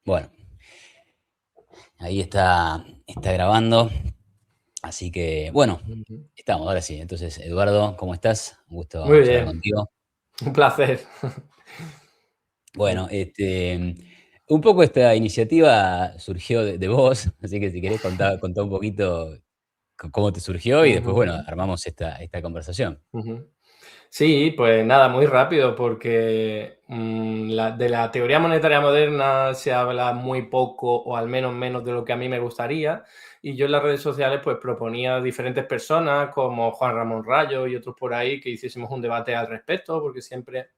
Bueno, ahí está grabando. Así que, bueno, Ujú. estamos, ahora sí. Entonces, Eduardo, ¿cómo estás? Un gusto Muy charlar bien, contigo. un placer. Bueno, un poco esta iniciativa surgió de vos, así que si querés contar un poquito cómo te surgió y después, bueno, Ujú, armamos esta conversación. ujú. Sí, pues nada, muy rápido porque de la teoría monetaria moderna se habla muy poco o al menos menos de lo que a mí me gustaría y yo en las redes sociales pues proponía a diferentes personas como Juan Ramón Rayo y otros por ahí que hiciésemos un debate al respecto porque siempre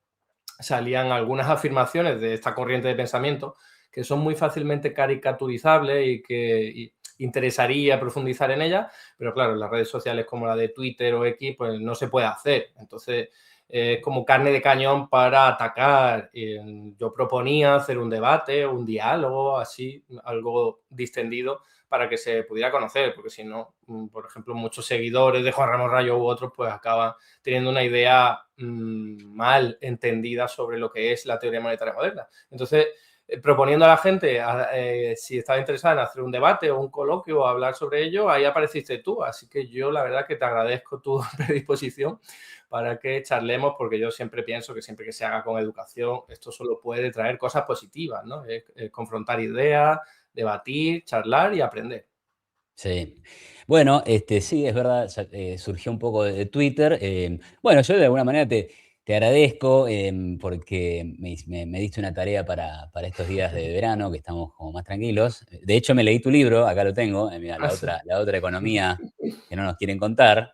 salían algunas afirmaciones de esta corriente de pensamiento que son muy fácilmente caricaturizables y que interesaría profundizar en ellas, pero claro, en las redes sociales como la de Twitter o X, pues no se puede hacer. Entonces, es como carne de cañón para atacar. Yo proponía hacer un debate, un diálogo, así, algo distendido para que se pudiera conocer, porque si no, por ejemplo, muchos seguidores de Juan Ramón Rayo u otros, pues acaban teniendo una idea mal entendida sobre lo que es la teoría monetaria moderna. Entonces, proponiendo a la gente, si estaba interesada en hacer un debate o un coloquio o hablar sobre ello, ahí apareciste tú. Así que yo la verdad que te agradezco tu predisposición para que charlemos, porque yo siempre pienso que siempre que se haga con educación, esto solo puede traer cosas positivas, ¿no? Confrontar ideas, debatir, charlar y aprender. Sí. Bueno, sí, es verdad, surgió un poco de Twitter. Bueno, yo de alguna manera te agradezco porque me diste una tarea para estos días de verano, que estamos como más tranquilos. De hecho, me leí tu libro, acá lo tengo, mira, Ah, sí. la otra economía que no nos quieren contar.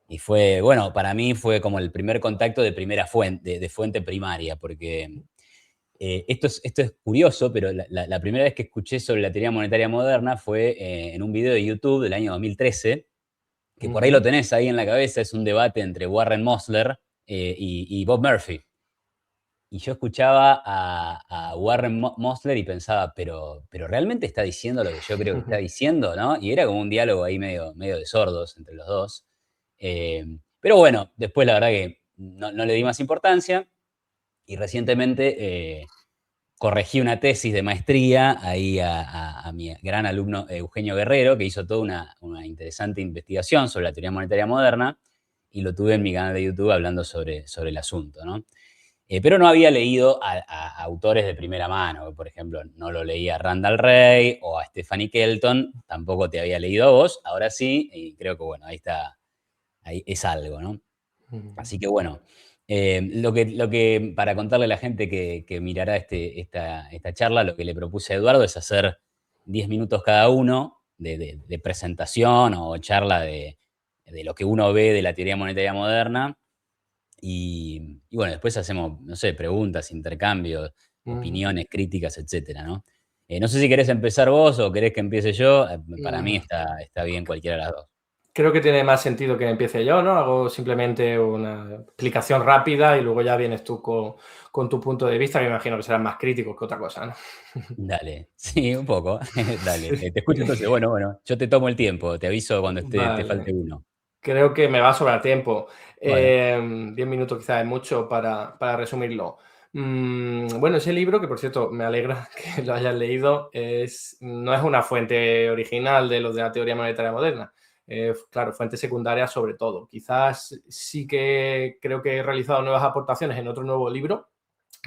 Y fue, bueno, para mí fue como el primer contacto de primera fuente, de fuente primaria, porque esto es curioso, pero la primera vez que escuché sobre la teoría monetaria moderna fue en un video de YouTube del año 2013, que por ahí lo Ujú, tenés ahí en la cabeza, es un debate entre Warren Mosler y Bob Murphy. Y yo escuchaba a Warren Mosler y pensaba, pero ¿realmente está diciendo lo que yo creo que está ujú, diciendo? ¿No? Y era como un diálogo ahí medio de sordos entre los dos. Pero bueno, después la verdad que no le di más importancia y recientemente corregí una tesis de maestría ahí a mi gran alumno Eugenio Guerrero, que hizo toda una interesante investigación sobre la teoría monetaria moderna, y lo tuve en mi canal de YouTube hablando sobre el asunto, ¿no? Pero no había leído a autores de primera mano, por ejemplo, no lo leía a Randall Ray o a Stephanie Kelton, tampoco te había leído a vos, ahora sí, y creo que bueno, ahí está, ahí es algo, ¿no? ujú, Así que bueno, lo que para contarle a la gente que mirará esta charla, lo que le propuse a Eduardo es hacer 10 minutos cada uno de presentación o charla de lo que uno ve de la teoría monetaria moderna. Y bueno, después hacemos, no sé, preguntas, intercambios, ujú. opiniones, críticas, etcétera, ¿no? No sé si querés empezar vos o querés que empiece yo. Para mí Mm, está bien cualquiera de las dos. Creo que tiene más sentido que empiece yo, ¿no? Hago simplemente una explicación rápida y luego ya vienes tú con tu punto de vista, que me imagino que será más crítico que otra cosa, ¿no? Dale, sí, un poco. Dale, Sí. te escucho entonces. Bueno, yo te tomo el tiempo, te aviso cuando te falte Vale, uno. creo que me va a sobrar tiempo. Bueno, 10 minutos quizás es mucho para resumirlo. Bueno, ese libro, que por cierto me alegra que lo hayas leído, no es una fuente original de los de la teoría monetaria moderna. Claro, fuente secundaria sobre todo. Quizás sí que creo que he realizado nuevas aportaciones en otro nuevo libro,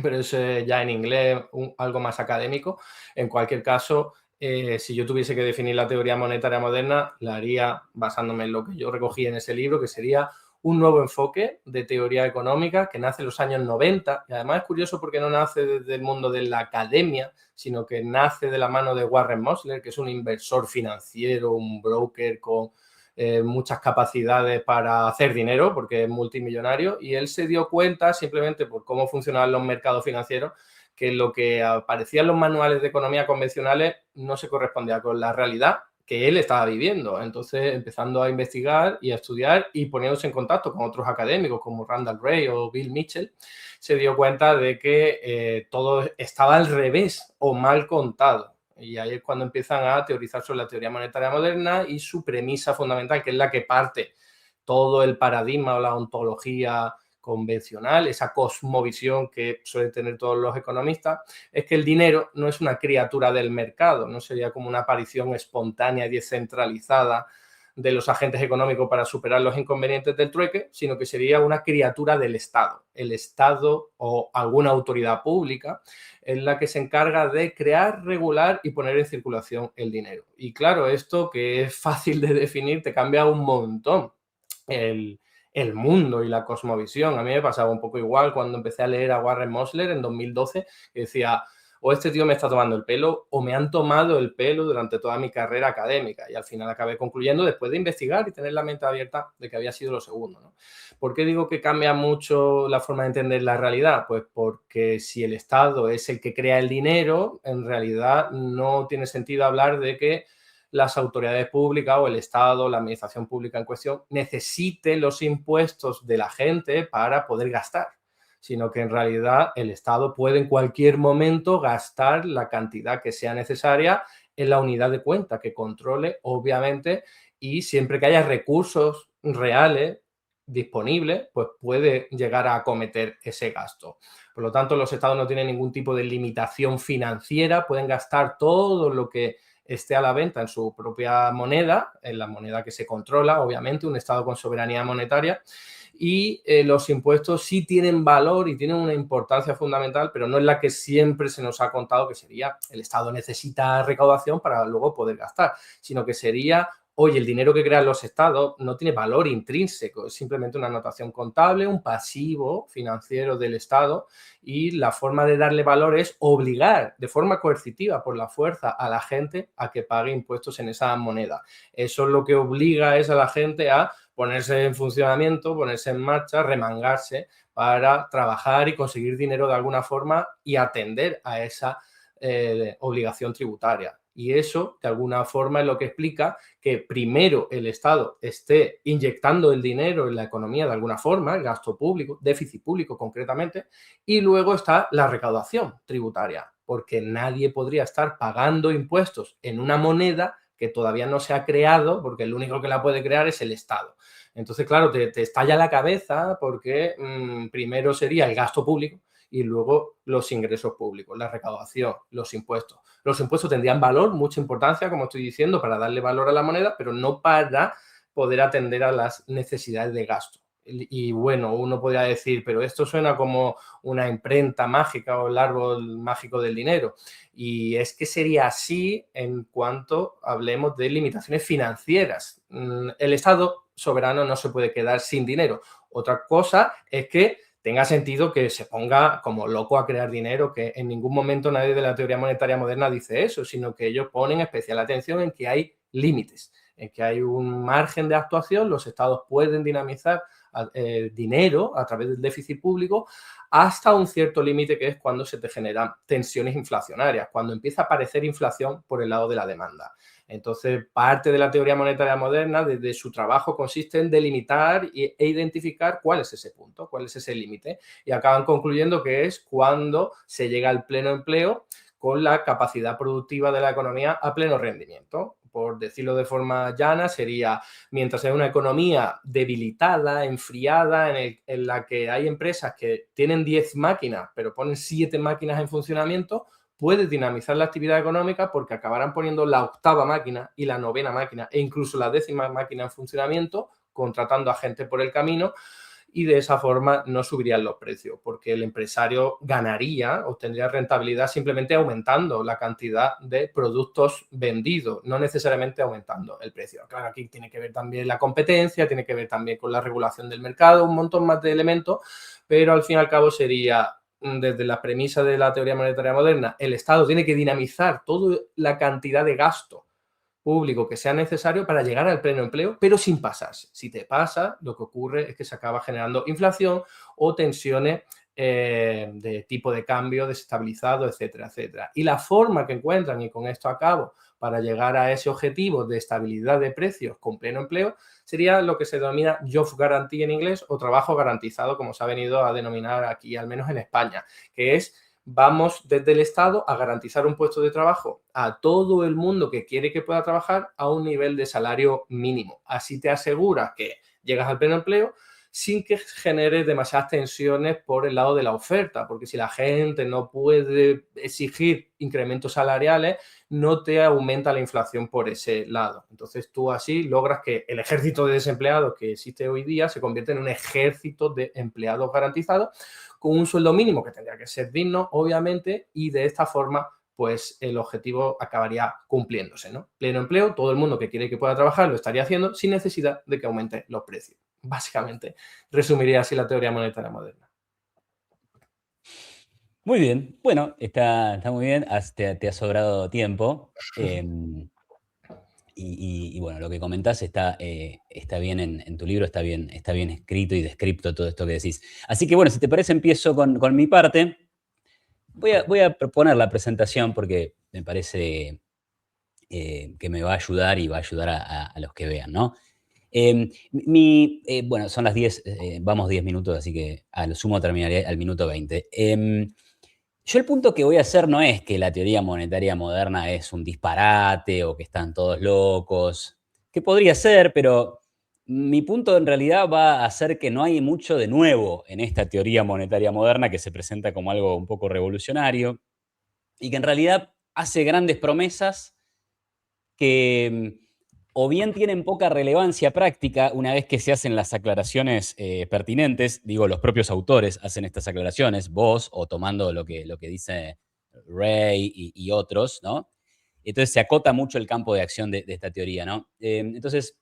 pero es ya en inglés, algo más académico. En cualquier caso, si yo tuviese que definir la teoría monetaria moderna, la haría basándome en lo que yo recogí en ese libro, que sería un nuevo enfoque de teoría económica que nace en los años 90 y además es curioso porque no nace desde el mundo de la academia, sino que nace de la mano de Warren Mosler, que es un inversor financiero, un broker con muchas capacidades para hacer dinero porque es multimillonario y él se dio cuenta simplemente por cómo funcionaban los mercados financieros que lo que aparecía en los manuales de economía convencionales no se correspondía con la realidad que él estaba viviendo. Entonces, empezando a investigar y a estudiar y poniéndose en contacto con otros académicos como Randall Ray o Bill Mitchell, se dio cuenta de que todo estaba al revés o mal contado. Y ahí es cuando empiezan a teorizar sobre la teoría monetaria moderna y su premisa fundamental, que es la que parte todo el paradigma o la ontología convencional, esa cosmovisión que suelen tener todos los economistas, es que el dinero no es una criatura del mercado, no sería como una aparición espontánea y descentralizada de los agentes económicos para superar los inconvenientes del trueque, sino que sería una criatura del Estado. El Estado o alguna autoridad pública es la que se encarga de crear, regular y poner en circulación el dinero. Y claro, esto que es fácil de definir te cambia un montón el mundo y la cosmovisión. A mí me pasaba un poco igual cuando empecé a leer a Warren Mosler en 2012, que decía, o este tío me está tomando el pelo o me han tomado el pelo durante toda mi carrera académica. Y al final acabé concluyendo, después de investigar y tener la mente abierta, de que había sido lo segundo, ¿no? ¿Por qué digo que cambia mucho la forma de entender la realidad? Pues porque si el Estado es el que crea el dinero, en realidad no tiene sentido hablar de que las autoridades públicas o el Estado, la administración pública en cuestión, necesite los impuestos de la gente para poder gastar, sino que en realidad el Estado puede en cualquier momento gastar la cantidad que sea necesaria en la unidad de cuenta que controle, obviamente, y siempre que haya recursos reales disponibles, pues puede llegar a acometer ese gasto. Por lo tanto, los Estados no tienen ningún tipo de limitación financiera, pueden gastar todo lo que esté a la venta en su propia moneda, en la moneda que se controla, obviamente, un Estado con soberanía monetaria, y los impuestos sí tienen valor y tienen una importancia fundamental, pero no es la que siempre se nos ha contado que sería el Estado necesita recaudación para luego poder gastar, sino que sería, oye, el dinero que crean los Estados no tiene valor intrínseco, es simplemente una anotación contable, un pasivo financiero del Estado, y la forma de darle valor es obligar de forma coercitiva, por la fuerza, a la gente a que pague impuestos en esa moneda. Eso es lo que obliga es a la gente a ponerse en funcionamiento, ponerse en marcha, remangarse para trabajar y conseguir dinero de alguna forma y atender a esa obligación tributaria. Y eso, de alguna forma, es lo que explica que primero el Estado esté inyectando el dinero en la economía de alguna forma, el gasto público, déficit público concretamente, y luego está la recaudación tributaria, porque nadie podría estar pagando impuestos en una moneda que todavía no se ha creado, porque el único que la puede crear es el Estado. Entonces, claro, te estalla la cabeza porque primero sería el gasto público y luego los ingresos públicos, la recaudación, los impuestos. Los impuestos tendrían valor, mucha importancia, como estoy diciendo, para darle valor a la moneda, pero no para poder atender a las necesidades de gasto. Y bueno, uno podría decir, pero esto suena como una imprenta mágica o el árbol mágico del dinero. Y es que sería así en cuanto hablemos de limitaciones financieras. El Estado soberano no se puede quedar sin dinero. Otra cosa es que tenga sentido que se ponga como loco a crear dinero, que en ningún momento nadie de la teoría monetaria moderna dice eso, sino que ellos ponen especial atención en que hay límites, en que hay un margen de actuación, los estados pueden dinamizar dinero a través del déficit público hasta un cierto límite, que es cuando se te generan tensiones inflacionarias, cuando empieza a aparecer inflación por el lado de la demanda. Entonces, parte de la teoría monetaria moderna, desde su trabajo, consiste en delimitar e identificar cuál es ese punto, cuál es ese límite, y acaban concluyendo que es cuando se llega al pleno empleo con la capacidad productiva de la economía a pleno rendimiento. Por decirlo de forma llana, sería mientras hay una economía debilitada, enfriada, en la que hay empresas que tienen 10 máquinas, pero ponen 7 máquinas en funcionamiento, puede dinamizar la actividad económica porque acabarán poniendo la octava máquina y la novena máquina e incluso la 10ª máquina en funcionamiento, contratando a gente por el camino, y de esa forma no subirían los precios, porque el empresario ganaría, obtendría rentabilidad simplemente aumentando la cantidad de productos vendidos, no necesariamente aumentando el precio. Claro, aquí tiene que ver también la competencia, tiene que ver también con la regulación del mercado, un montón más de elementos, pero al fin y al cabo sería, desde la premisa de la teoría monetaria moderna, el Estado tiene que dinamizar toda la cantidad de gasto público que sea necesario para llegar al pleno empleo, pero sin pasarse. Si te pasa, lo que ocurre es que se acaba generando inflación o tensiones de tipo de cambio desestabilizado, etcétera, etcétera. Y la forma que encuentran, y con esto acabo, para llegar a ese objetivo de estabilidad de precios con pleno empleo, sería lo que se denomina job guarantee en inglés, o trabajo garantizado, como se ha venido a denominar aquí, al menos en España, que es: vamos desde el Estado a garantizar un puesto de trabajo a todo el mundo que quiere que pueda trabajar a un nivel de salario mínimo. Así te aseguras que llegas al pleno empleo sin que genere demasiadas tensiones por el lado de la oferta, porque si la gente no puede exigir incrementos salariales, no te aumenta la inflación por ese lado. Entonces tú así logras que el ejército de desempleados que existe hoy día se convierta en un ejército de empleados garantizados con un sueldo mínimo que tendría que ser digno, obviamente, y de esta forma pues el objetivo acabaría cumpliéndose, ¿no? Pleno empleo, todo el mundo que quiere que pueda trabajar lo estaría haciendo sin necesidad de que aumenten los precios. Básicamente, resumiría así la teoría monetaria moderna. Muy bien, bueno, está muy bien, te ha sobrado tiempo. Y bueno, lo que comentás está bien en tu libro, está bien escrito y descrito todo esto que decís. Así que bueno, si te parece, empiezo con mi parte. Voy a proponer la presentación porque me parece que me va a ayudar y va a ayudar a los que vean, ¿no? Bueno, son las 10, vamos 10 minutos, así que a lo sumo terminaré al minuto 20. Yo el punto que voy a hacer no es que la teoría monetaria moderna es un disparate o que están todos locos, que podría ser, pero mi punto en realidad va a ser que no hay mucho de nuevo en esta teoría monetaria moderna que se presenta como algo un poco revolucionario y que en realidad hace grandes promesas que o bien tienen poca relevancia práctica una vez que se hacen las aclaraciones pertinentes, digo, los propios autores hacen estas aclaraciones, vos o tomando lo que dice Ray y otros, ¿no? Entonces se acota mucho el campo de acción de esta teoría, ¿no? Entonces,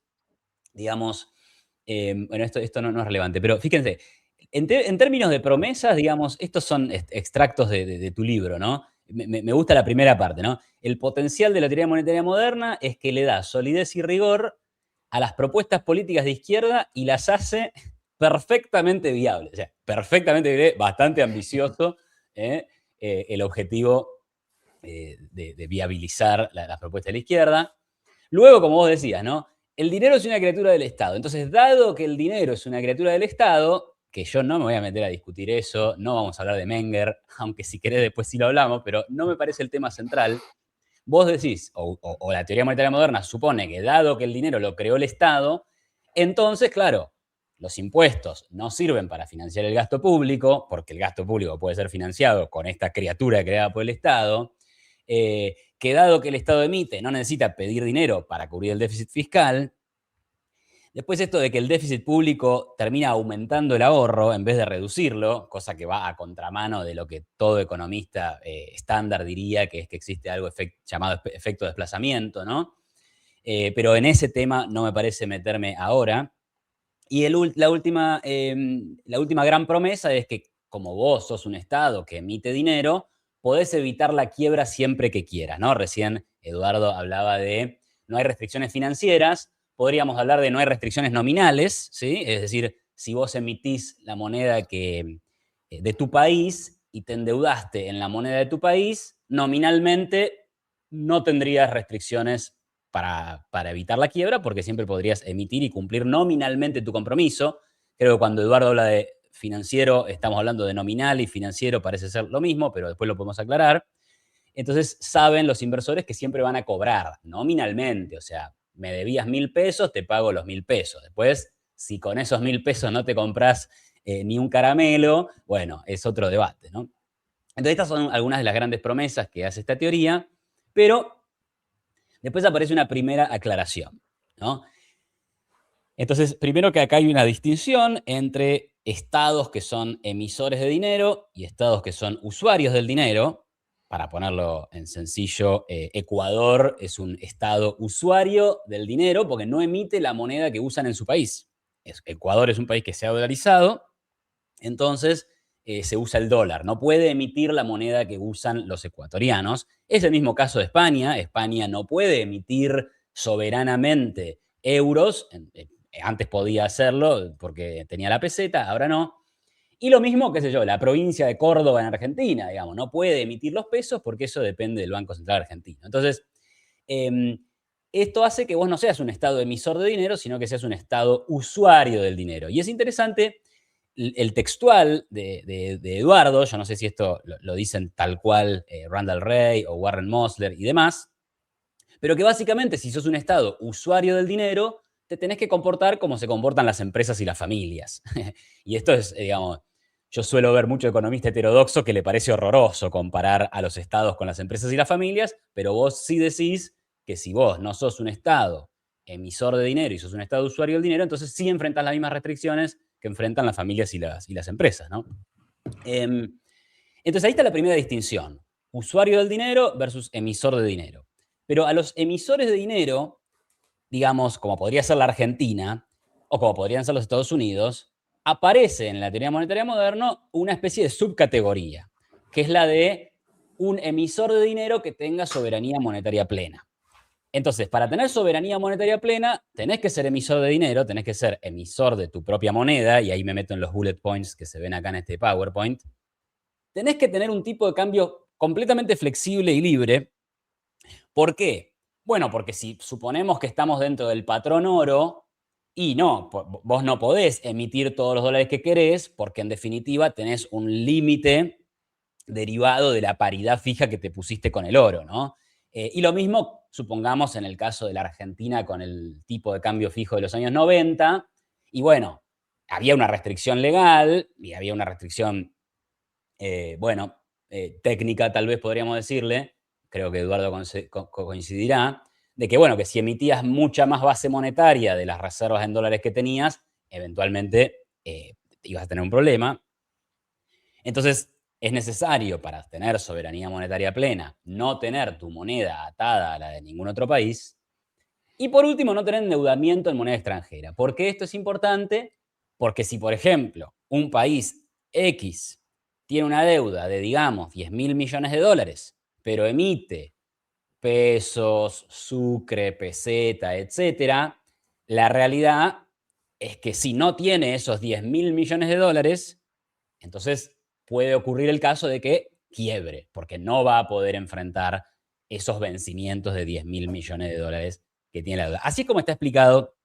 digamos, bueno, esto no es relevante, pero fíjense, en términos de promesas, digamos, estos son extractos de tu libro, ¿no? Me gusta la primera parte, ¿no? El potencial de la teoría monetaria moderna es que le da solidez y rigor a las propuestas políticas de izquierda y las hace perfectamente viables. O sea, perfectamente viable, bastante ambicioso el objetivo de viabilizar las propuestas de la izquierda. Luego, como vos decías, ¿no? El dinero es una criatura del Estado. Entonces, dado que el dinero es una criatura del Estado, que yo no me voy a meter a discutir eso, no vamos a hablar de Menger, aunque si querés después sí lo hablamos, pero no me parece el tema central. Vos decís, o la teoría monetaria moderna supone que dado que el dinero lo creó el Estado, entonces, claro, los impuestos no sirven para financiar el gasto público, porque el gasto público puede ser financiado con esta criatura creada por el Estado, que dado que el Estado emite, no necesita pedir dinero para cubrir el déficit fiscal. Después esto de que el déficit público termina aumentando el ahorro en vez de reducirlo, cosa que va a contramano de lo que todo economista estándar diría, que es que existe algo llamado efecto de desplazamiento, ¿no? Pero en ese tema no me parece meterme ahora. Y la última gran promesa es que como vos sos un Estado que emite dinero, podés evitar la quiebra siempre que quieras, ¿no? Recién Eduardo hablaba de no hay restricciones financieras, podríamos hablar de no hay restricciones nominales, ¿sí? Es decir, si vos emitís la moneda de tu país y te endeudaste en la moneda de tu país, nominalmente no tendrías restricciones para evitar la quiebra, porque siempre podrías emitir y cumplir nominalmente tu compromiso. Creo que cuando Eduardo habla de financiero, estamos hablando de nominal y financiero parece ser lo mismo, pero después lo podemos aclarar. Entonces saben los inversores que siempre van a cobrar nominalmente, o sea, me debías 1.000 pesos, te pago los 1.000 pesos. Después, si con esos 1.000 pesos no te compras ni un caramelo, bueno, es otro debate, ¿no? Entonces estas son algunas de las grandes promesas que hace esta teoría, pero después aparece una primera aclaración, ¿no? Entonces, primero que acá hay una distinción entre estados que son emisores de dinero y estados que son usuarios del dinero. Para ponerlo en sencillo, Ecuador es un estado usuario del dinero porque no emite la moneda que usan en su país. Ecuador es un país que se ha dolarizado, entonces se usa el dólar. No puede emitir la moneda que usan los ecuatorianos. Es el mismo caso de España. España no puede emitir soberanamente euros. Antes podía hacerlo porque tenía la peseta, ahora no. Y lo mismo, qué sé yo, la provincia de Córdoba en Argentina, digamos, no puede emitir los pesos porque eso depende del Banco Central Argentino. Entonces, esto hace que vos no seas un estado emisor de dinero, sino que seas un estado usuario del dinero. Y es interesante el textual de Eduardo, yo no sé si esto lo dicen tal cual Randall Wright o Warren Mosler y demás, pero que básicamente si sos un estado usuario del dinero, te tenés que comportar como se comportan las empresas y las familias. Y esto es, digamos, yo suelo ver mucho economista heterodoxo que le parece horroroso comparar a los estados con las empresas y las familias, pero vos sí decís que si vos no sos un estado emisor de dinero y sos un estado usuario del dinero, entonces sí enfrentás las mismas restricciones que enfrentan las familias y las empresas, ¿no? Entonces ahí está la primera distinción, usuario del dinero versus emisor de dinero. Pero a los emisores de dinero, digamos, como podría ser la Argentina o como podrían ser los Estados Unidos, aparece en la teoría monetaria moderna una especie de subcategoría, que es la de un emisor de dinero que tenga soberanía monetaria plena. Entonces, para tener soberanía monetaria plena, tenés que ser emisor de dinero, tenés que ser emisor de tu propia moneda, y ahí me meto en los bullet points que se ven acá en este PowerPoint. Tenés que tener un tipo de cambio completamente flexible y libre. ¿Por qué? Bueno, porque si suponemos que estamos dentro del patrón oro, y no, vos no podés emitir todos los dólares que querés, porque en definitiva tenés un límite derivado de la paridad fija que te pusiste con el oro, ¿no? Y lo mismo, supongamos, en el caso de la Argentina con el tipo de cambio fijo de los años 90, y bueno, había una restricción legal y había una restricción, bueno, técnica tal vez podríamos decirle, creo que Eduardo coincidirá, de que, bueno, que si emitías mucha más base monetaria de las reservas en dólares que tenías, eventualmente ibas a tener un problema. Entonces, es necesario para tener soberanía monetaria plena no tener tu moneda atada a la de ningún otro país. Y por último, no tener endeudamiento en moneda extranjera. ¿Por qué esto es importante? Porque si, por ejemplo, un país X tiene una deuda de, digamos, 10.000 millones de dólares, pero emite pesos, sucre, peseta, etcétera, la realidad es que si no tiene esos 10.000 millones de dólares, entonces puede ocurrir el caso de que quiebre, porque no va a poder enfrentar esos vencimientos de 10.000 millones de dólares que tiene la deuda. Así es como está explicado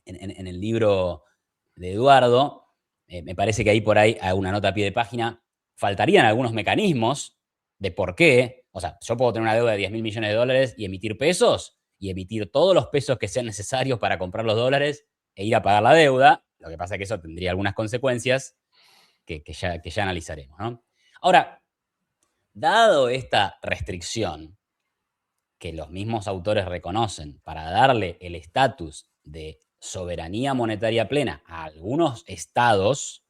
en el libro de Eduardo. Me parece que ahí por ahí, a una nota a pie de página, faltarían algunos mecanismos de por qué. O sea, yo puedo tener una deuda de 10.000 millones de dólares y emitir pesos, y emitir todos los pesos que sean necesarios para comprar los dólares e ir a pagar la deuda. Lo que pasa es que eso tendría algunas consecuencias que ya analizaremos, ¿no? Ahora, dado esta restricción que los mismos autores reconocen para darle el estatus de soberanía monetaria plena a algunos estados,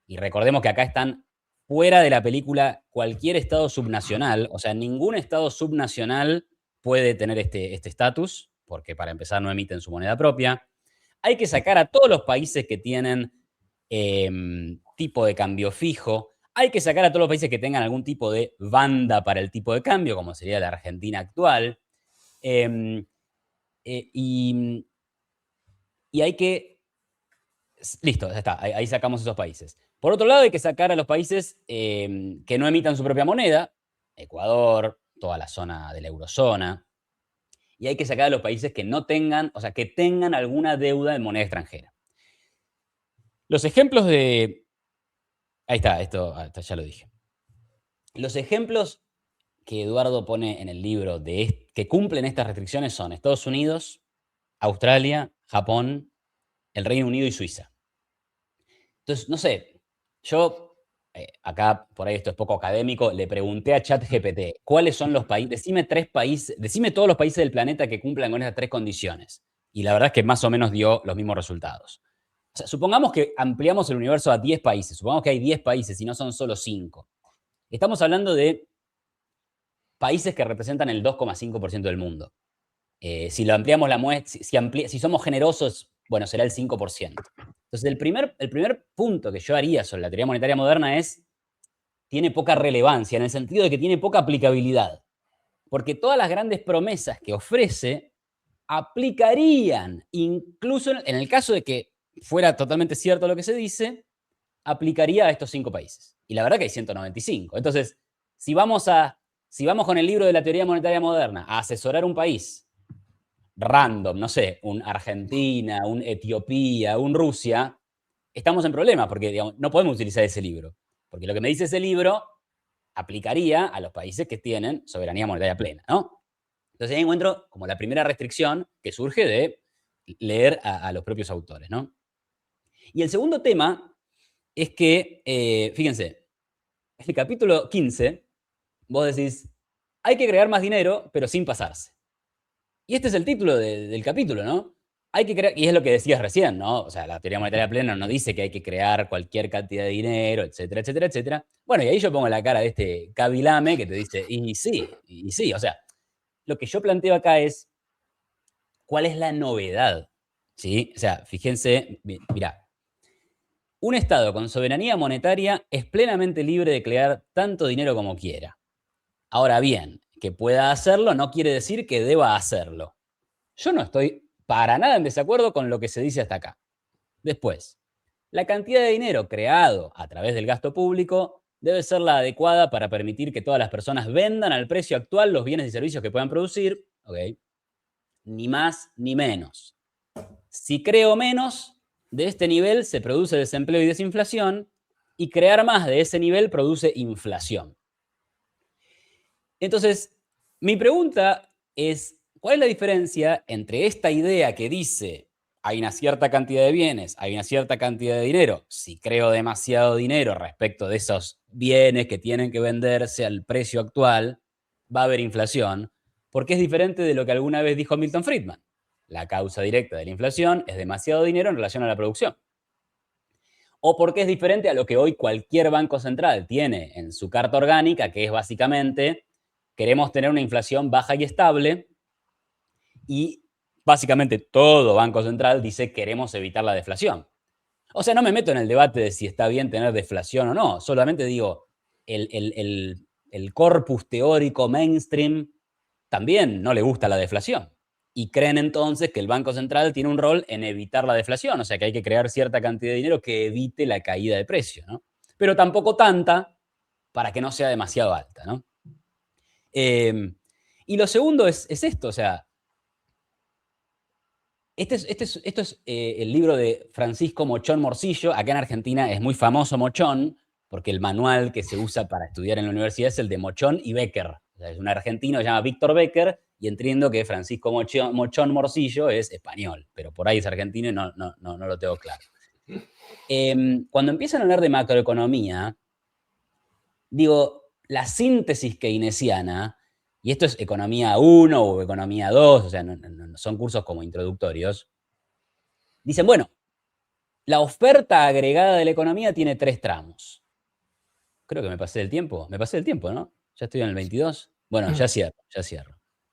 y recordemos que acá están fuera de la película cualquier estado subnacional, o sea, ningún estado subnacional puede tener este estatus, porque para empezar no emiten su moneda propia. Hay que sacar a todos los países que tienen tipo de cambio fijo. Hay que sacar a todos los países que tengan algún tipo de banda para el tipo de cambio, como sería la Argentina actual. Y hay que... Listo, ya está. Ahí sacamos esos países. Por otro lado, hay que sacar a los países que no emitan su propia moneda. Ecuador, toda la zona de la eurozona. Y hay que sacar a los países que no tengan, o sea, que tengan alguna deuda en moneda extranjera. Los ejemplos de... Ahí está, esto ya lo dije. Los ejemplos que Eduardo pone en el libro que cumplen estas restricciones son Estados Unidos, Australia, Japón, el Reino Unido y Suiza. Entonces, no sé, yo, acá por ahí esto es poco académico, le pregunté a ChatGPT, ¿cuáles son los países? Decime 3 países, decime todos los países del planeta que cumplan con esas 3 condiciones. Y la verdad es que más o menos dio los mismos resultados. O sea, supongamos que ampliamos el universo a 10 países, supongamos que hay 10 países y no son solo 5. Estamos hablando de países que representan el 2,5% del mundo. Si lo ampliamos la muestra, si somos generosos, bueno, será el 5%. Entonces, el primer punto que yo haría sobre la teoría monetaria moderna es, tiene poca relevancia, en el sentido de que tiene poca aplicabilidad. Porque todas las grandes promesas que ofrece aplicarían, incluso en el caso de que fuera totalmente cierto lo que se dice, aplicaría a estos 5 países. Y la verdad que hay 195. Entonces, si vamos con el libro de la teoría monetaria moderna a asesorar un país random, no sé, un Argentina, un Etiopía, un Rusia, estamos en problema porque, digamos, no podemos utilizar ese libro. Porque lo que me dice ese libro aplicaría a los países que tienen soberanía monetaria plena, ¿no? Entonces ahí encuentro como la primera restricción que surge de leer a los propios autores, ¿no? Y el segundo tema es que, fíjense, el capítulo 15, vos decís, hay que crear más dinero, pero sin pasarse. Y este es el título del capítulo, ¿no? Hay que crear, y es lo que decías recién, ¿no? O sea, la teoría monetaria plena no dice que hay que crear cualquier cantidad de dinero, etcétera, etcétera, etcétera. Bueno, y ahí yo pongo la cara de este Kabilame que te dice, y sí, o sea, lo que yo planteo acá es, ¿cuál es la novedad? ¿Sí? O sea, fíjense, mirá, un Estado con soberanía monetaria es plenamente libre de crear tanto dinero como quiera. Ahora bien, que pueda hacerlo no quiere decir que deba hacerlo. Yo no estoy para nada en desacuerdo con lo que se dice hasta acá. Después, la cantidad de dinero creado a través del gasto público debe ser la adecuada para permitir que todas las personas vendan al precio actual los bienes y servicios que puedan producir, ¿ok? Ni más ni menos. Si creo menos, de este nivel se produce desempleo y desinflación, y crear más de ese nivel produce inflación. Entonces, mi pregunta es, ¿cuál es la diferencia entre esta idea que dice hay una cierta cantidad de bienes, hay una cierta cantidad de dinero? Si creo demasiado dinero respecto de esos bienes que tienen que venderse al precio actual, va a haber inflación, porque es diferente de lo que alguna vez dijo Milton Friedman. La causa directa de la inflación es demasiado dinero en relación a la producción. O porque es diferente a lo que hoy cualquier banco central tiene en su carta orgánica, que es básicamente, queremos tener una inflación baja y estable, y básicamente todo banco central dice queremos evitar la deflación. O sea, no me meto en el debate de si está bien tener deflación o no, solamente digo, el corpus teórico mainstream también no le gusta la deflación. Y creen entonces que el Banco Central tiene un rol en evitar la deflación, o sea que hay que crear cierta cantidad de dinero que evite la caída de precio, ¿no? Pero tampoco tanta para que no sea demasiado alta, ¿no? Y lo segundo es esto, o sea, esto es el libro de Francisco Mochón Morcillo. Acá en Argentina es muy famoso Mochón, porque el manual que se usa para estudiar en la universidad es el de Mochón y Becker. O sea, es un argentino, se llama Víctor Becker, y entiendo que Francisco Mochón Morcillo es español, pero por ahí es argentino y no lo tengo claro. Cuando empiezan a hablar de macroeconomía, digo, la síntesis keynesiana, y esto es economía 1 o economía 2, o sea, no son cursos como introductorios, dicen, bueno, la oferta agregada de la economía tiene 3 tramos. Creo que me pasé del tiempo. Me pasé del tiempo, ¿no? Ya estoy en el 22. Bueno, ya cierro.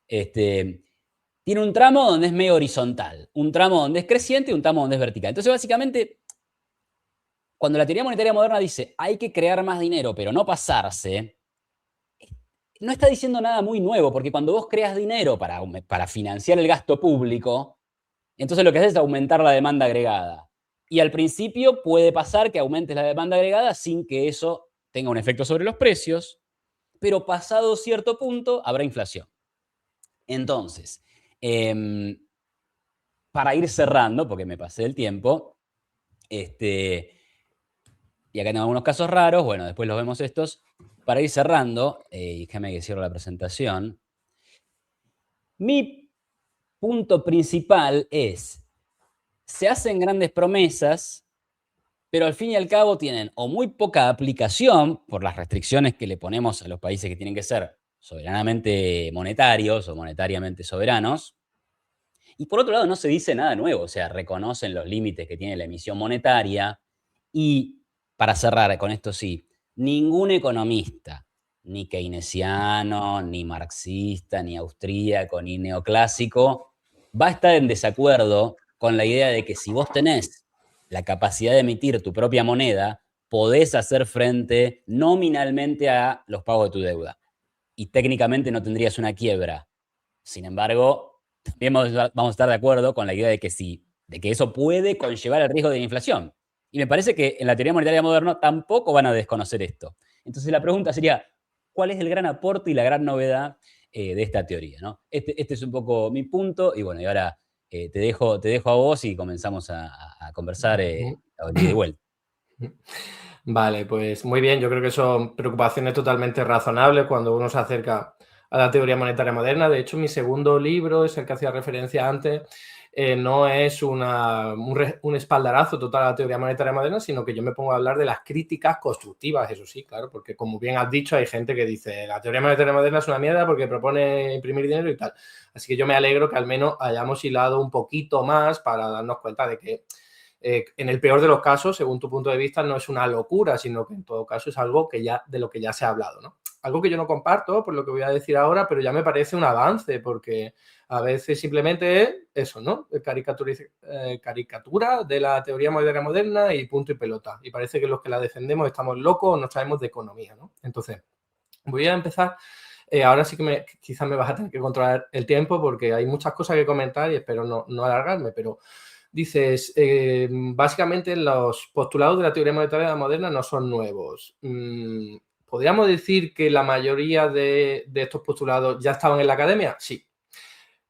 Tiene un tramo donde es medio horizontal, un tramo donde es creciente y un tramo donde es vertical. Entonces, básicamente, cuando la teoría monetaria moderna dice hay que crear más dinero, pero no pasarse, no está diciendo nada muy nuevo, porque cuando vos creas dinero para financiar el gasto público, entonces lo que haces es aumentar la demanda agregada. Y al principio puede pasar que aumentes la demanda agregada sin que eso tenga un efecto sobre los precios, pero pasado cierto punto habrá inflación. Entonces, para ir cerrando, porque me pasé el tiempo, y acá tengo algunos casos raros, bueno, después los vemos estos. Para ir cerrando, y déjame que cierro la presentación, mi punto principal es, se hacen grandes promesas, pero al fin y al cabo tienen o muy poca aplicación por las restricciones que le ponemos a los países que tienen que ser soberanamente monetarios o monetariamente soberanos, y por otro lado no se dice nada nuevo, o sea, reconocen los límites que tiene la emisión monetaria, y para cerrar con esto sí, ningún economista, ni keynesiano, ni marxista, ni austríaco, ni neoclásico, va a estar en desacuerdo con la idea de que si vos tenés la capacidad de emitir tu propia moneda, podés hacer frente nominalmente a los pagos de tu deuda. Y técnicamente no tendrías una quiebra. Sin embargo, también vamos a estar de acuerdo con la idea de que eso puede conllevar el riesgo de la inflación. Y me parece que en la teoría monetaria moderna tampoco van a desconocer esto. Entonces la pregunta sería, ¿cuál es el gran aporte y la gran novedad de esta teoría, ¿no? Este es un poco mi punto, y bueno, y ahora te dejo a vos y comenzamos a conversar a ida y vuelta. Vale, pues muy bien. Yo creo que son preocupaciones totalmente razonables cuando uno se acerca a la teoría monetaria moderna. De hecho, mi segundo libro es el que hacía referencia antes. no es un espaldarazo total a la teoría monetaria moderna, sino que yo me pongo a hablar de las críticas constructivas, eso sí, claro, porque como bien has dicho, hay gente que dice la teoría monetaria moderna es una mierda porque propone imprimir dinero y tal. Así que yo me alegro que al menos hayamos hilado un poquito más para darnos cuenta de que en el peor de los casos, según tu punto de vista, no es una locura, sino que en todo caso es algo de lo que ya se ha hablado, ¿no? Algo que yo no comparto, por lo que voy a decir ahora, pero ya me parece un avance, porque a veces simplemente es eso, ¿no? Caricatura de la teoría moderna y punto y pelota. Y parece que los que la defendemos estamos locos o no sabemos de economía, ¿no? Entonces, voy a empezar. Ahora sí que quizás me vas a tener que controlar el tiempo porque hay muchas cosas que comentar y espero no alargarme, pero dices, básicamente los postulados de la teoría monetaria moderna no son nuevos. ¿Podríamos decir que la mayoría de estos postulados ya estaban en la academia? Sí,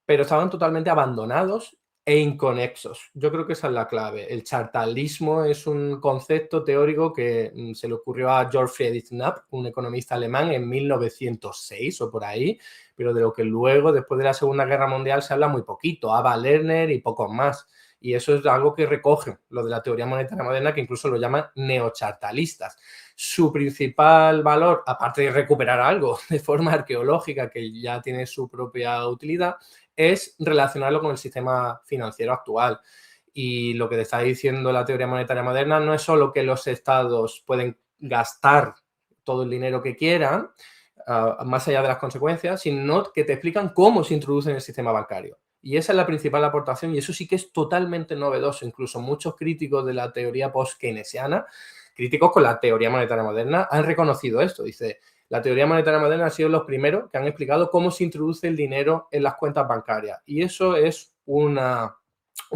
pero estaban totalmente abandonados e inconexos. Yo creo que esa es la clave. El chartalismo es un concepto teórico que se le ocurrió a Georg Friedrich Knapp, un economista alemán, en 1906 o por ahí, pero de lo que luego, después de la Segunda Guerra Mundial, se habla muy poquito. Ava Lerner y pocos más. Y eso es algo que recoge lo de la teoría monetaria moderna, que incluso lo llaman neochartalistas. Su principal valor, aparte de recuperar algo de forma arqueológica que ya tiene su propia utilidad, es relacionarlo con el sistema financiero actual. Y lo que te está diciendo la teoría monetaria moderna no es solo que los estados pueden gastar todo el dinero que quieran, más allá de las consecuencias, sino que te explican cómo se introduce en el sistema bancario. Y esa es la principal aportación y eso sí que es totalmente novedoso. Incluso muchos críticos de la teoría post-keynesiana, críticos con la teoría monetaria moderna, han reconocido esto. Dice, la teoría monetaria moderna ha sido los primeros que han explicado cómo se introduce el dinero en las cuentas bancarias. Y eso es un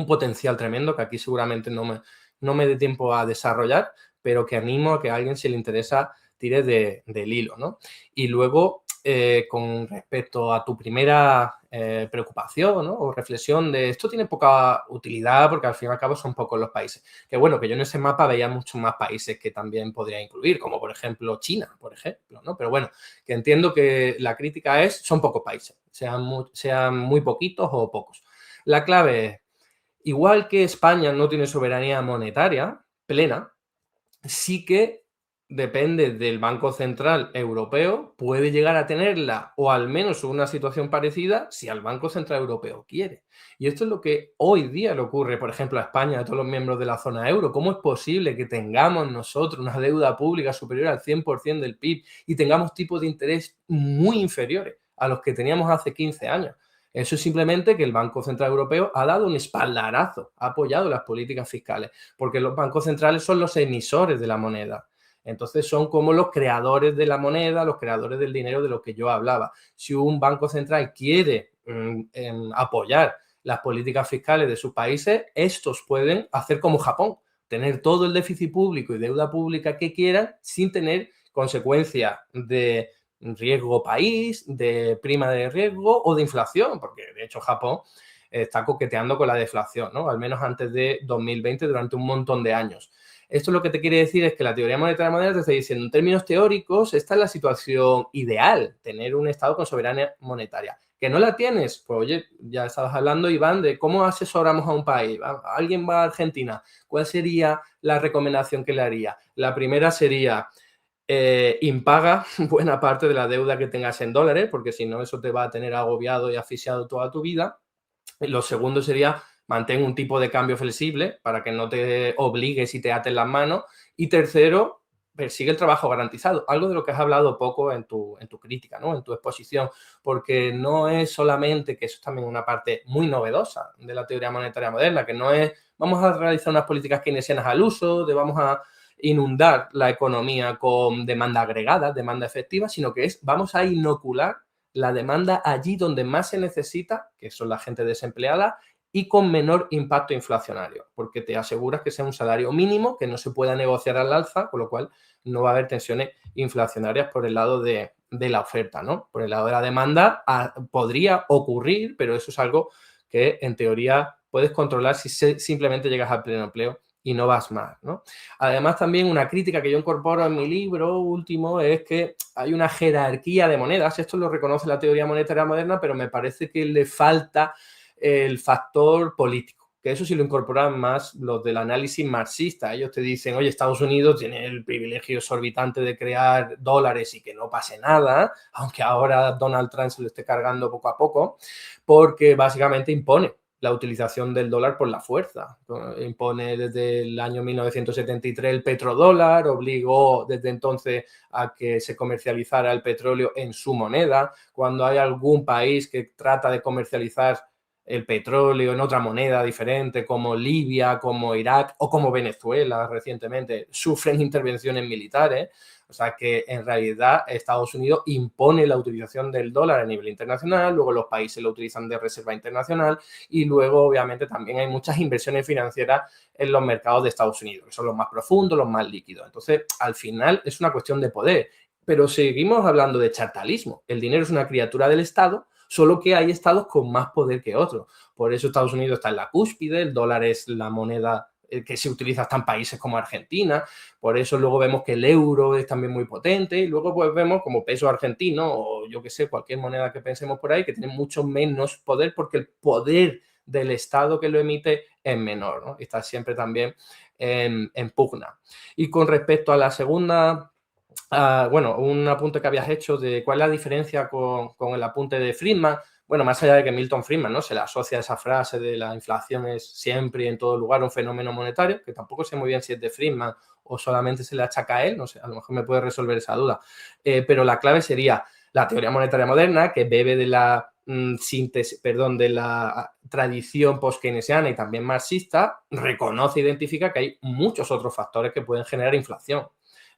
potencial tremendo que aquí seguramente no me dé tiempo a desarrollar, pero que animo a que a alguien, si le interesa, tire del hilo, ¿no? Y luego, con respecto a tu primera preocupación, ¿no? O reflexión de esto tiene poca utilidad porque al fin y al cabo son pocos los países. Que bueno, que yo en ese mapa veía muchos más países que también podría incluir, como por ejemplo China, por ejemplo, ¿no? Pero bueno, que entiendo que la crítica son pocos países, sean muy poquitos o pocos. La clave es, igual que España no tiene soberanía monetaria plena, sí que depende del Banco Central Europeo, puede llegar a tenerla o al menos una situación parecida si al Banco Central Europeo quiere. Y esto es lo que hoy día le ocurre, por ejemplo, a España, a todos los miembros de la zona euro. ¿Cómo es posible que tengamos nosotros una deuda pública superior al 100% del PIB y tengamos tipos de interés muy inferiores a los que teníamos hace 15 años? Eso es simplemente que el Banco Central Europeo ha dado un espaldarazo, ha apoyado las políticas fiscales, porque los bancos centrales son los emisores de la moneda. Entonces son como los creadores de la moneda, los creadores del dinero de lo que yo hablaba. Si un banco central quiere apoyar las políticas fiscales de sus países, estos pueden hacer como Japón, tener todo el déficit público y deuda pública que quieran sin tener consecuencias de riesgo país, de prima de riesgo o de inflación, porque de hecho Japón está coqueteando con la deflación, ¿no? Al menos antes de 2020 durante un montón de años. Esto lo que te quiere decir es que la teoría monetaria moderna te está diciendo, en términos teóricos, esta es la situación ideal, tener un Estado con soberanía monetaria. ¿Que no la tienes? Pues oye, ya estabas hablando, Iván, de cómo asesoramos a un país. Alguien va a Argentina, ¿cuál sería la recomendación que le haría? La primera sería impaga buena parte de la deuda que tengas en dólares, porque si no eso te va a tener agobiado y asfixiado toda tu vida. Lo segundo sería mantén un tipo de cambio flexible para que no te obligues y te aten las manos. Y tercero, persigue el trabajo garantizado, algo de lo que has hablado poco en tu crítica, ¿no? En tu exposición, porque no es solamente, que eso es también una parte muy novedosa de la teoría monetaria moderna, que no es vamos a realizar unas políticas keynesianas al uso, vamos a inundar la economía con demanda agregada, demanda efectiva, sino que vamos a inocular la demanda allí donde más se necesita, que son la gente desempleada, y con menor impacto inflacionario, porque te aseguras que sea un salario mínimo, que no se pueda negociar al alza, con lo cual no va a haber tensiones inflacionarias por el lado de la oferta, ¿no? Por el lado de la demanda podría ocurrir, pero eso es algo que en teoría puedes controlar si simplemente llegas al pleno empleo y no vas más, ¿no? Además, también una crítica que yo incorporo en mi libro último es que hay una jerarquía de monedas. Esto lo reconoce la teoría monetaria moderna, pero me parece que le falta el factor político, que eso sí lo incorporan más los del análisis marxista. Ellos te dicen, oye, Estados Unidos tiene el privilegio exorbitante de crear dólares y que no pase nada, aunque ahora Donald Trump se lo esté cargando poco a poco, porque básicamente impone la utilización del dólar por la fuerza. Impone desde el año 1973 el petrodólar, obligó desde entonces a que se comercializara el petróleo en su moneda. Cuando hay algún país que trata de comercializar el petróleo en otra moneda diferente, como Libia, como Irak o como Venezuela recientemente, sufren intervenciones militares. O sea que en realidad Estados Unidos impone la utilización del dólar a nivel internacional, luego los países lo utilizan de reserva internacional y luego obviamente también hay muchas inversiones financieras en los mercados de Estados Unidos, que son los más profundos, los más líquidos. Entonces, al final es una cuestión de poder, pero seguimos hablando de chartalismo. El dinero es una criatura del Estado, solo que hay estados con más poder que otros. Por eso Estados Unidos está en la cúspide, el dólar es la moneda que se utiliza hasta en países como Argentina, por eso luego vemos que el euro es también muy potente y luego pues vemos como peso argentino o yo que sé, cualquier moneda que pensemos por ahí que tiene mucho menos poder porque el poder del Estado que lo emite es menor, ¿no? Está siempre también en pugna. Y con respecto a la segunda, bueno, un apunte que habías hecho de cuál es la diferencia con el apunte de Friedman. Bueno, más allá de que Milton Friedman, ¿no?, se le asocia esa frase de la inflación es siempre y en todo lugar un fenómeno monetario, que tampoco sé muy bien si es de Friedman o solamente se le achaca a él, no sé, a lo mejor me puede resolver esa duda. Pero la clave sería la teoría monetaria moderna, que bebe de la síntesis, perdón, de la tradición post-keynesiana y también marxista, reconoce e identifica que hay muchos otros factores que pueden generar inflación.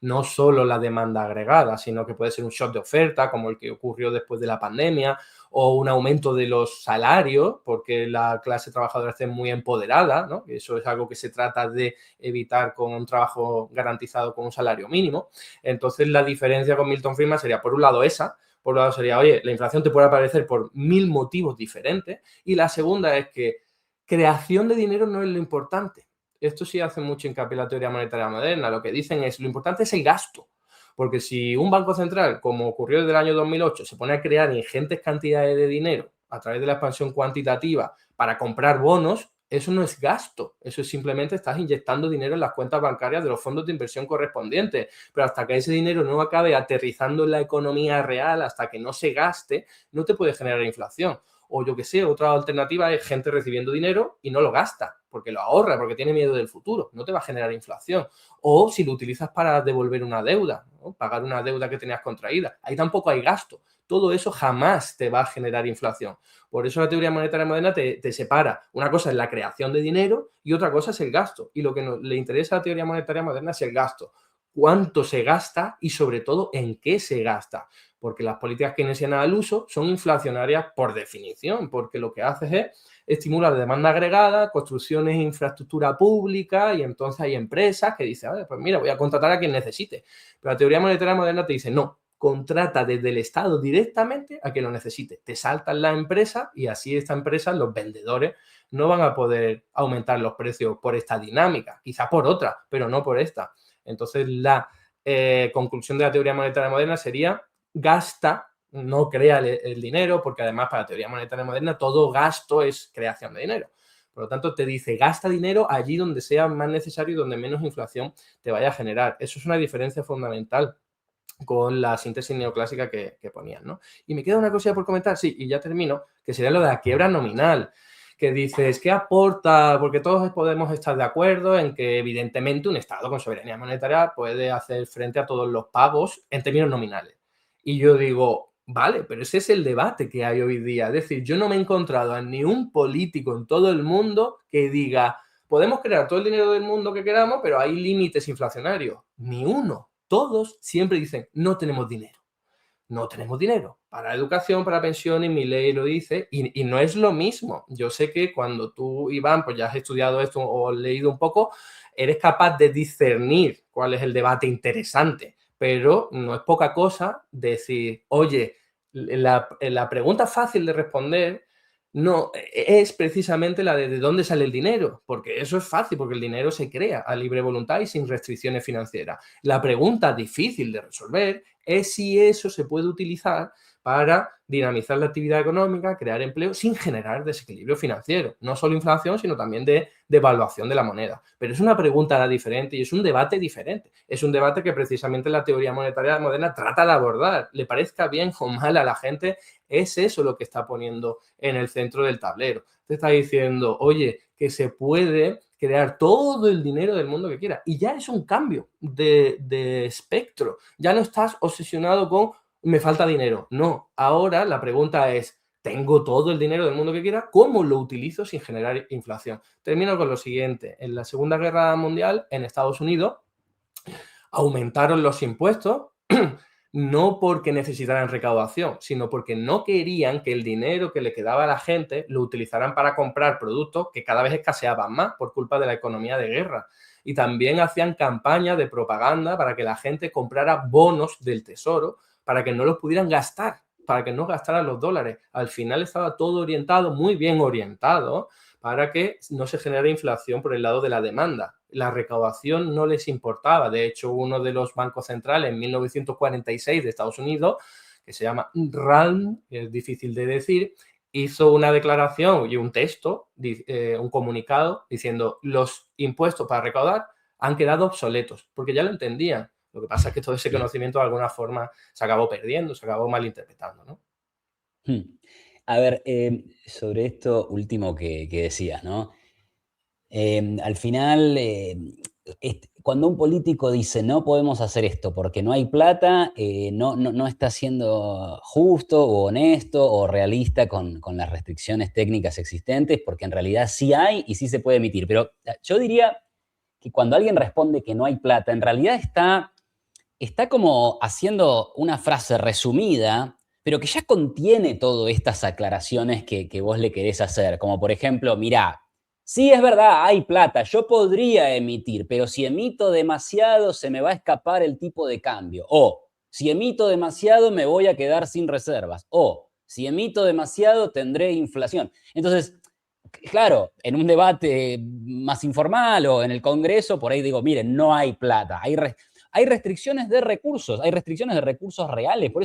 No solo la demanda agregada, sino que puede ser un shock de oferta, como el que ocurrió después de la pandemia, o un aumento de los salarios, porque la clase trabajadora esté muy empoderada, ¿no? Eso es algo que se trata de evitar con un trabajo garantizado con un salario mínimo. Entonces, la diferencia con Milton Friedman sería, por un lado, esa. Por un lado sería, oye, la inflación te puede aparecer por 1000 motivos diferentes. Y la segunda es que creación de dinero no es lo importante. Esto sí hace mucho hincapié en la teoría monetaria moderna. Lo que dicen es, lo importante es el gasto. Porque si un banco central, como ocurrió desde el año 2008, se pone a crear ingentes cantidades de dinero a través de la expansión cuantitativa para comprar bonos, eso no es gasto. Eso es simplemente estás inyectando dinero en las cuentas bancarias de los fondos de inversión correspondientes. Pero hasta que ese dinero no acabe aterrizando en la economía real, hasta que no se gaste, no te puede generar inflación. O yo que sé, otra alternativa es gente recibiendo dinero y no lo gasta, porque lo ahorra, porque tiene miedo del futuro. No te va a generar inflación. O si lo utilizas para devolver una deuda, ¿no?, pagar una deuda que tenías contraída. Ahí tampoco hay gasto. Todo eso jamás te va a generar inflación. Por eso la teoría monetaria moderna te separa. Una cosa es la creación de dinero y otra cosa es el gasto. Y lo que le interesa a la teoría monetaria moderna es el gasto. Cuánto se gasta y sobre todo en qué se gasta. Porque las políticas keynesianas al uso son inflacionarias por definición, porque lo que haces es estimular demanda agregada, construcciones de infraestructura pública y entonces hay empresas que dicen, pues mira, voy a contratar a quien necesite. Pero la teoría monetaria moderna te dice, no, contrata desde el Estado directamente a quien lo necesite. Te saltan la empresa y así esta empresa, los vendedores, no van a poder aumentar los precios por esta dinámica, quizá por otra, pero no por esta. Entonces, la conclusión de la teoría monetaria moderna sería gasta, no crea el dinero, porque además para la teoría monetaria moderna todo gasto es creación de dinero. Por lo tanto, te dice gasta dinero allí donde sea más necesario y donde menos inflación te vaya a generar. Eso es una diferencia fundamental con la síntesis neoclásica que ponían, ¿no? Y me queda una cosilla por comentar, sí, y ya termino, que sería lo de la quiebra nominal, que dices, ¿qué aporta? Porque todos podemos estar de acuerdo en que evidentemente un Estado con soberanía monetaria puede hacer frente a todos los pagos en términos nominales. Y yo digo, vale, pero ese es el debate que hay hoy día. Es decir, yo no me he encontrado a ni un político en todo el mundo que diga, podemos crear todo el dinero del mundo que queramos, pero hay límites inflacionarios. Ni uno. Todos siempre dicen, no tenemos dinero. No tenemos dinero para educación, para pensiones, mi ley lo dice, y no es lo mismo. Yo sé que cuando tú, Iván, pues ya has estudiado esto o has leído un poco, eres capaz de discernir cuál es el debate interesante, pero no es poca cosa decir, oye, la pregunta fácil de responder no es precisamente la de dónde sale el dinero, porque eso es fácil, porque el dinero se crea a libre voluntad y sin restricciones financieras. La pregunta difícil de resolver es si eso se puede utilizar para dinamizar la actividad económica, crear empleo sin generar desequilibrio financiero. No solo inflación, sino también de devaluación de la moneda. Pero es una pregunta diferente y es un debate diferente. Es un debate que precisamente la teoría monetaria moderna trata de abordar. Le parezca bien o mal a la gente, es eso lo que está poniendo en el centro del tablero. Te está diciendo, oye, que se puede crear todo el dinero del mundo que quiera. Y ya es un cambio de espectro. Ya no estás obsesionado con me falta dinero. No, ahora la pregunta es, tengo todo el dinero del mundo que quiera, ¿cómo lo utilizo sin generar inflación? Termino con lo siguiente. En la Segunda Guerra Mundial, en Estados Unidos, aumentaron los impuestos no porque necesitaran recaudación, sino porque no querían que el dinero que le quedaba a la gente lo utilizaran para comprar productos que cada vez escaseaban más por culpa de la economía de guerra. Y también hacían campañas de propaganda para que la gente comprara bonos del tesoro para que no los pudieran gastar, para que no gastaran los dólares. Al final estaba todo orientado, muy bien orientado, para que no se genere inflación por el lado de la demanda. La recaudación no les importaba. De hecho, uno de los bancos centrales en 1946 de Estados Unidos, que se llama RALM, que es difícil de decir, hizo una declaración y un texto, un comunicado, diciendo los impuestos para recaudar han quedado obsoletos, porque ya lo entendían. Lo que pasa es que todo ese conocimiento de alguna forma se acabó perdiendo, se acabó malinterpretando, ¿no? A ver, sobre esto último que decías, ¿no? Al final, cuando un político dice no podemos hacer esto porque no hay plata, no está siendo justo o honesto o realista con las restricciones técnicas existentes, porque en realidad sí hay y sí se puede emitir. Pero yo diría que cuando alguien responde que no hay plata, en realidad está como haciendo una frase resumida, pero que ya contiene todas estas aclaraciones que vos le querés hacer. Como por ejemplo, mirá, sí es verdad, hay plata, yo podría emitir, pero si emito demasiado se me va a escapar el tipo de cambio. O si emito demasiado me voy a quedar sin reservas. O si emito demasiado tendré inflación. Entonces, claro, en un debate más informal o en el Congreso, por ahí digo, miren, no hay plata, hay restricciones de recursos, hay restricciones de recursos reales. Por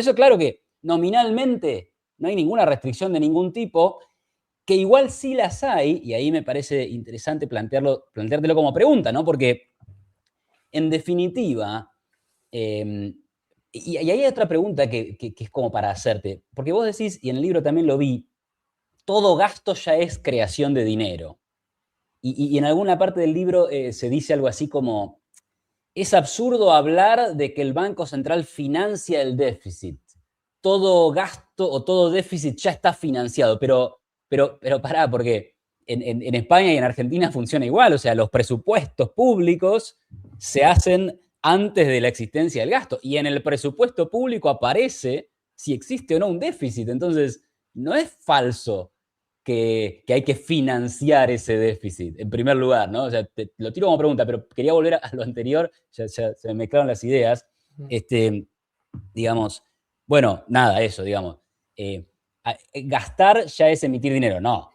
eso, claro que nominalmente no hay ninguna restricción de ningún tipo, que igual sí las hay, y ahí me parece interesante planteártelo como pregunta, ¿no? Porque, en definitiva, y hay otra pregunta que es como para hacerte, porque vos decís, y en el libro también lo vi, todo gasto ya es creación de dinero. Y en alguna parte del libro se dice algo así como, es absurdo hablar de que el Banco Central financia el déficit. Todo gasto o todo déficit ya está financiado, pero pará, porque en España y en Argentina funciona igual, o sea, los presupuestos públicos se hacen antes de la existencia del gasto, y en el presupuesto público aparece si existe o no un déficit. Entonces, no es falso que hay que financiar ese déficit, en primer lugar, ¿no? O sea, lo tiro como pregunta, pero quería volver a lo anterior, ya se me mezclaron las ideas. Digamos, bueno, nada, eso, digamos. Gastar ya es emitir dinero, no.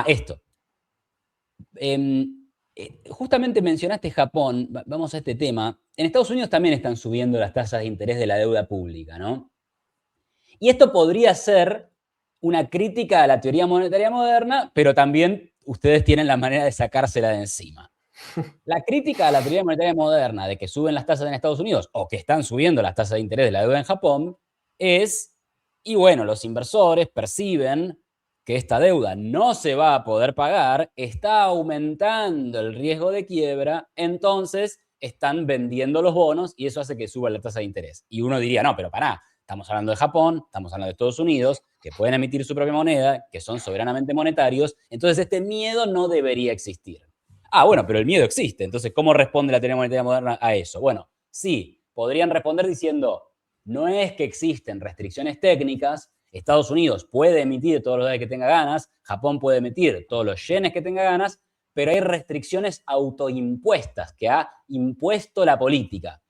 Esto. Justamente mencionaste Japón, vamos a este tema. En Estados Unidos también están subiendo las tasas de interés de la deuda pública, ¿no? Y esto podría ser una crítica a la teoría monetaria moderna, pero también ustedes tienen la manera de sacársela de encima. La crítica a la teoría monetaria moderna de que suben las tasas en Estados Unidos o que están subiendo las tasas de interés de la deuda en Japón es, y bueno, los inversores perciben que esta deuda no se va a poder pagar, está aumentando el riesgo de quiebra, entonces están vendiendo los bonos y eso hace que suba la tasa de interés. Y uno diría, no, pero pará, estamos hablando de Japón, estamos hablando de Estados Unidos, que pueden emitir su propia moneda, que son soberanamente monetarios, entonces este miedo no debería existir. Bueno, pero el miedo existe, entonces, ¿cómo responde la teoría monetaria moderna a eso? Bueno, sí, podrían responder diciendo, no es que existen restricciones técnicas, Estados Unidos puede emitir todos los dólares que tenga ganas, Japón puede emitir todos los yenes que tenga ganas, pero hay restricciones autoimpuestas que ha impuesto la política.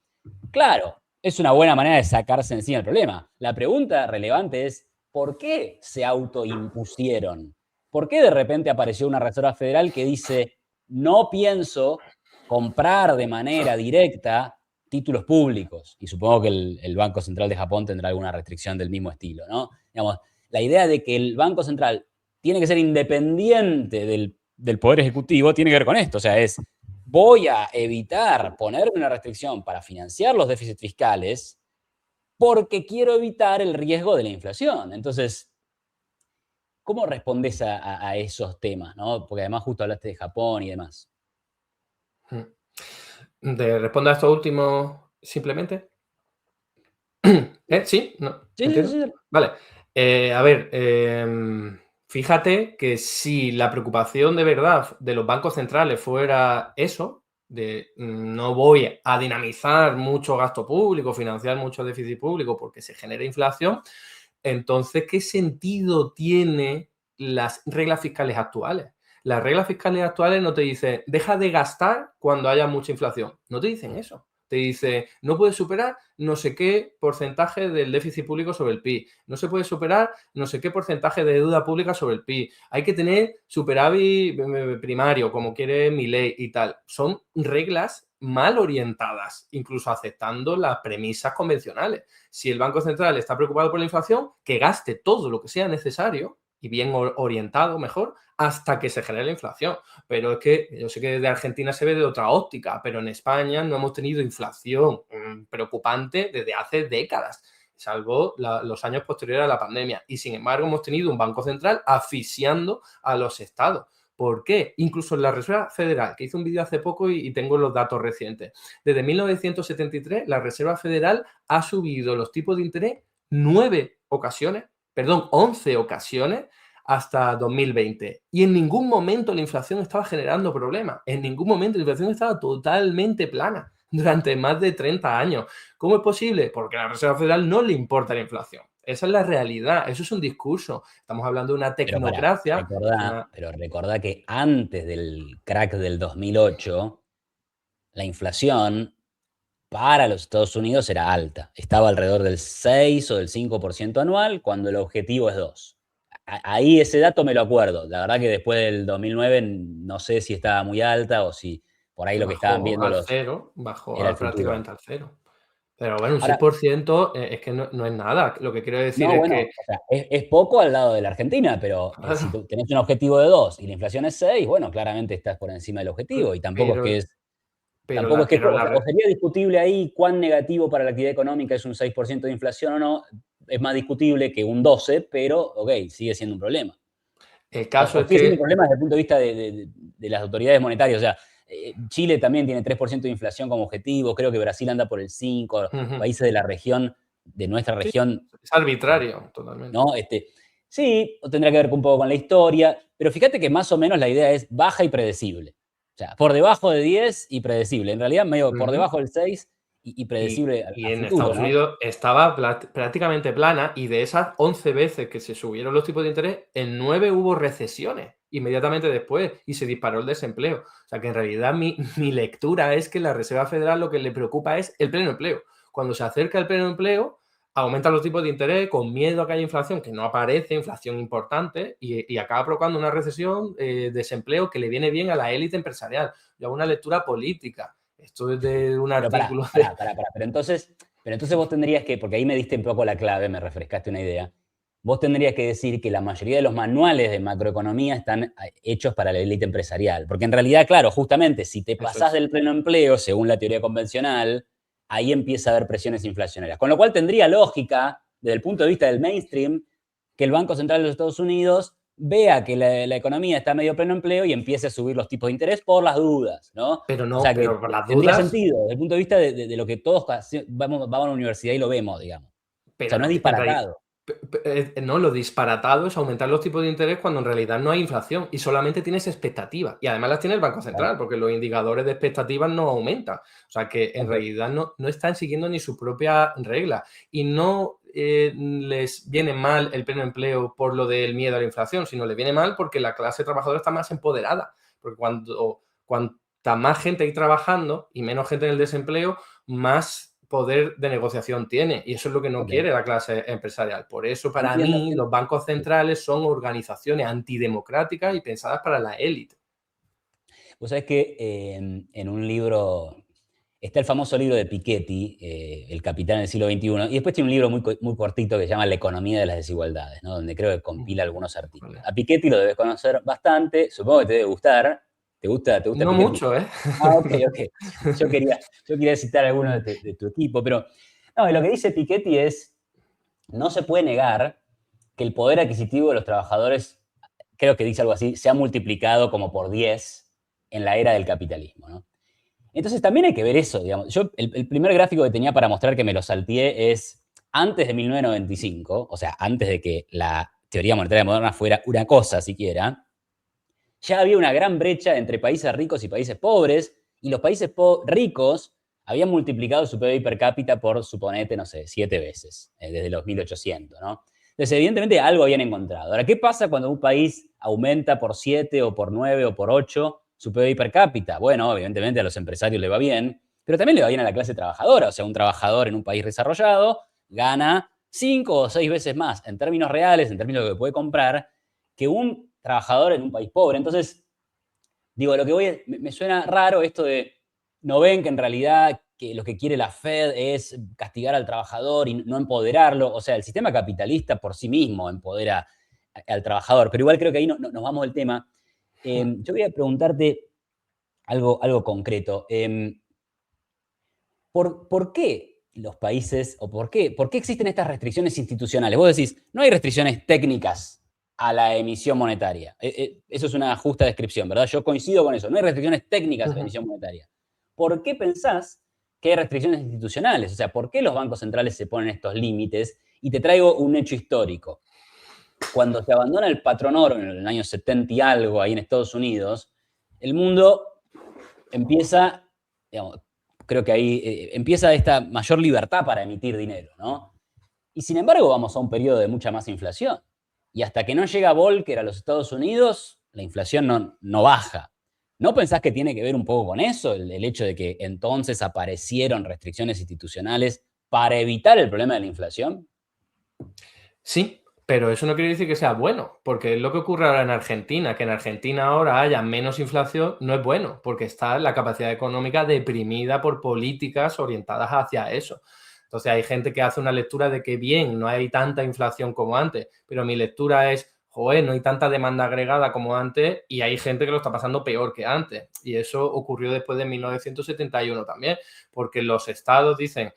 Claro, es una buena manera de sacarse encima el problema. La pregunta relevante es, ¿por qué se autoimpusieron? ¿Por qué de repente apareció una Reserva Federal que dice, no pienso comprar de manera directa títulos públicos, y supongo que el Banco Central de Japón tendrá alguna restricción del mismo estilo, ¿no? Digamos, la idea de que el Banco Central tiene que ser independiente del Poder Ejecutivo tiene que ver con esto, o sea, voy a evitar ponerme una restricción para financiar los déficits fiscales porque quiero evitar el riesgo de la inflación. Entonces, ¿cómo respondes a esos temas, ¿no? Porque además justo hablaste de Japón y demás. ¿Te respondo a esto último simplemente? ¿Sí? ¿No? Sí, sí, ¿Entiendo? sí. Vale. A ver, fíjate que si la preocupación de verdad de los bancos centrales fuera eso, de no voy a dinamizar mucho gasto público, financiar mucho déficit público porque se genera inflación, entonces, ¿qué sentido tiene las reglas fiscales actuales? Las reglas fiscales actuales no te dicen, deja de gastar cuando haya mucha inflación. No te dicen eso. Te dice, no puedes superar no sé qué porcentaje del déficit público sobre el PIB. No se puede superar no sé qué porcentaje de deuda pública sobre el PIB. Hay que tener superávit primario, como quiere mi ley y tal. Son reglas mal orientadas, incluso aceptando las premisas convencionales. Si el Banco Central está preocupado por la inflación, que gaste todo lo que sea necesario y bien orientado mejor hasta que se genere la inflación. Pero es que yo sé que desde Argentina se ve de otra óptica, pero en España no hemos tenido inflación preocupante desde hace décadas, salvo los años posteriores a la pandemia. Y sin embargo hemos tenido un Banco Central asfixiando a los estados. ¿Por qué? Incluso en la Reserva Federal, que hice un vídeo hace poco y tengo los datos recientes. Desde 1973, la Reserva Federal ha subido los tipos de interés 11 ocasiones hasta 2020. Y en ningún momento la inflación estaba generando problemas. En ningún momento la inflación estaba totalmente plana durante más de 30 años. ¿Cómo es posible? Porque a la Reserva Federal no le importa la inflación. Esa es la realidad, eso es un discurso. Estamos hablando de una tecnocracia. Pero recordá que antes del crack del 2008, la inflación para los Estados Unidos era alta. Estaba alrededor del 6 o del 5% anual, cuando el objetivo es 2. Ahí ese dato me lo acuerdo. La verdad que después del 2009 no sé si estaba muy alta o si por ahí lo que estaban Bajó viendo al cero, bajó era el futuro. prácticamente al cero. Pero bueno, un Ahora, 6% es que no es nada. Lo que quiero decir no, es bueno, que o sea, es poco al lado de la Argentina, pero si tú tenés un objetivo de 2 y la inflación es 6, bueno, claramente estás por encima del objetivo y tampoco es pero, que es. pero, Tampoco la, es que, pero o la, sea, o sería discutible ahí cuán negativo para la actividad económica es un 6% de inflación o no, es más discutible que un 12, pero, ok, sigue siendo un problema. el O, caso o es sigue siendo un que problema desde el punto de vista de las autoridades monetarias. O sea, Chile también tiene 3% de inflación como objetivo, creo que Brasil anda por el 5%, ujú, países de la región, de nuestra sí, región, es arbitrario totalmente. ¿no? Sí, tendrá que ver un poco con la historia, pero fíjate que más o menos la idea es baja y predecible. O sea, por debajo de 10 y predecible. En realidad, medio por Ujú. debajo del 6 y predecible Y a en futuro, Estados ¿no? Unidos estaba prácticamente plana y de esas 11 veces que se subieron los tipos de interés, en 9 hubo recesiones inmediatamente después y se disparó el desempleo. O sea que en realidad mi lectura es que la Reserva Federal lo que le preocupa es el pleno empleo. Cuando se acerca el pleno empleo, aumentan los tipos de interés con miedo a que haya inflación, que no aparece, inflación importante, y acaba provocando una recesión, desempleo que le viene bien a la élite empresarial. Yo hago una lectura política. Esto es de un Pero pará, artículo de... pará, pará, pará. Pero entonces vos tendrías que, porque ahí me diste un poco la clave, me refrescaste una idea. Vos tendrías que decir que la mayoría de los manuales de macroeconomía están hechos para la élite empresarial. Porque en realidad, claro, justamente si te Eso pasás es. del pleno empleo, según la teoría convencional, ahí empieza a haber presiones inflacionarias. Con lo cual tendría lógica, desde el punto de vista del mainstream, que el Banco Central de los Estados Unidos vea que la economía está medio pleno empleo y empiece a subir los tipos de interés por las dudas, ¿no? Pero O no, sea que pero por las tendría dudas, sentido, desde el punto de vista de lo que todos vamos a la universidad y lo vemos, digamos. O pero sea, no es no, en realidad, disparatado. no, lo disparatado es aumentar los tipos de interés cuando en realidad no hay inflación y solamente tienes expectativas. Y además las tiene el Banco Claro. Central, porque los indicadores de expectativas no aumentan. O sea que en Ok. realidad no están siguiendo ni su propia regla. Y no les viene mal el pleno empleo por lo del miedo a la inflación, sino les viene mal porque la clase trabajadora está más empoderada. Porque cuanta más gente hay trabajando y menos gente en el desempleo, más poder de negociación tiene. Y eso es lo que no Ok. quiere la clase empresarial. Por eso, para Entiendo, mí, entiendo. los bancos centrales son organizaciones antidemocráticas y pensadas para la élite. Vos sabés que en un libro está el famoso libro de Piketty, El Capital en el siglo XXI, y después tiene un libro muy cortito que se llama La economía de las desigualdades, ¿no? Donde creo que compila algunos artículos. Vale. A Piketty lo debes conocer bastante, supongo que te debe gustar. ¿Te gusta No Piketty? mucho, ¿eh? Ah, ok, ok. Yo quería citar a alguno de tu equipo, pero no, lo que dice Piketty es, no se puede negar que el poder adquisitivo de los trabajadores, creo que dice algo así, se ha multiplicado como por 10 en la era del capitalismo, ¿no? Entonces también hay que ver eso, digamos. Yo, el primer gráfico que tenía para mostrar que me lo salteé es antes de 1995, o sea, antes de que la teoría monetaria moderna fuera una cosa siquiera, ya había una gran brecha entre países ricos y países pobres, y los países ricos habían multiplicado su PIB per cápita por, suponete, no sé, 7 veces, desde los 1800, ¿no? Entonces, evidentemente, algo habían encontrado. Ahora, ¿qué pasa cuando un país aumenta por 7 o por 9 o por 8 su PIB per cápita? Bueno, evidentemente a los empresarios le va bien, pero también le va bien a la clase trabajadora. O sea, un trabajador en un país desarrollado gana 5 o 6 veces más en términos reales, en términos de lo que puede comprar, que un trabajador en un país pobre. Entonces, digo, lo que voy me suena raro esto de, no ven que en realidad que lo que quiere la Fed es castigar al trabajador y no empoderarlo. O sea, el sistema capitalista por sí mismo empodera al trabajador, pero igual creo que ahí nos vamos del tema. Yo voy a preguntarte algo concreto. ¿Por qué los países, o por qué existen estas restricciones institucionales? Vos decís, no hay restricciones técnicas a la emisión monetaria. Eso es una justa descripción, ¿verdad? Yo coincido con eso. No hay restricciones técnicas a la emisión monetaria. ¿Por qué pensás que hay restricciones institucionales? O sea, ¿por qué los bancos centrales se ponen estos límites? Y te traigo un hecho histórico. Cuando se abandona el patrón oro en el año 70 y algo, ahí en Estados Unidos, el mundo empieza, digamos, creo que ahí empieza esta mayor libertad para emitir dinero, ¿no? Y sin embargo vamos a un periodo de mucha más inflación. Y hasta que no llega Volcker a los Estados Unidos, la inflación no baja. ¿No pensás que tiene que ver un poco con eso? El hecho de que entonces aparecieron restricciones institucionales para evitar el problema de la inflación. Sí, pero eso no quiere decir que sea bueno, porque es lo que ocurre ahora en Argentina, que en Argentina ahora haya menos inflación, no es bueno, porque está la capacidad económica deprimida por políticas orientadas hacia eso. Entonces hay gente que hace una lectura de que bien, no hay tanta inflación como antes, pero mi lectura es, joder, no hay tanta demanda agregada como antes y hay gente que lo está pasando peor que antes. Y eso ocurrió después de 1971 también, porque los estados dicen,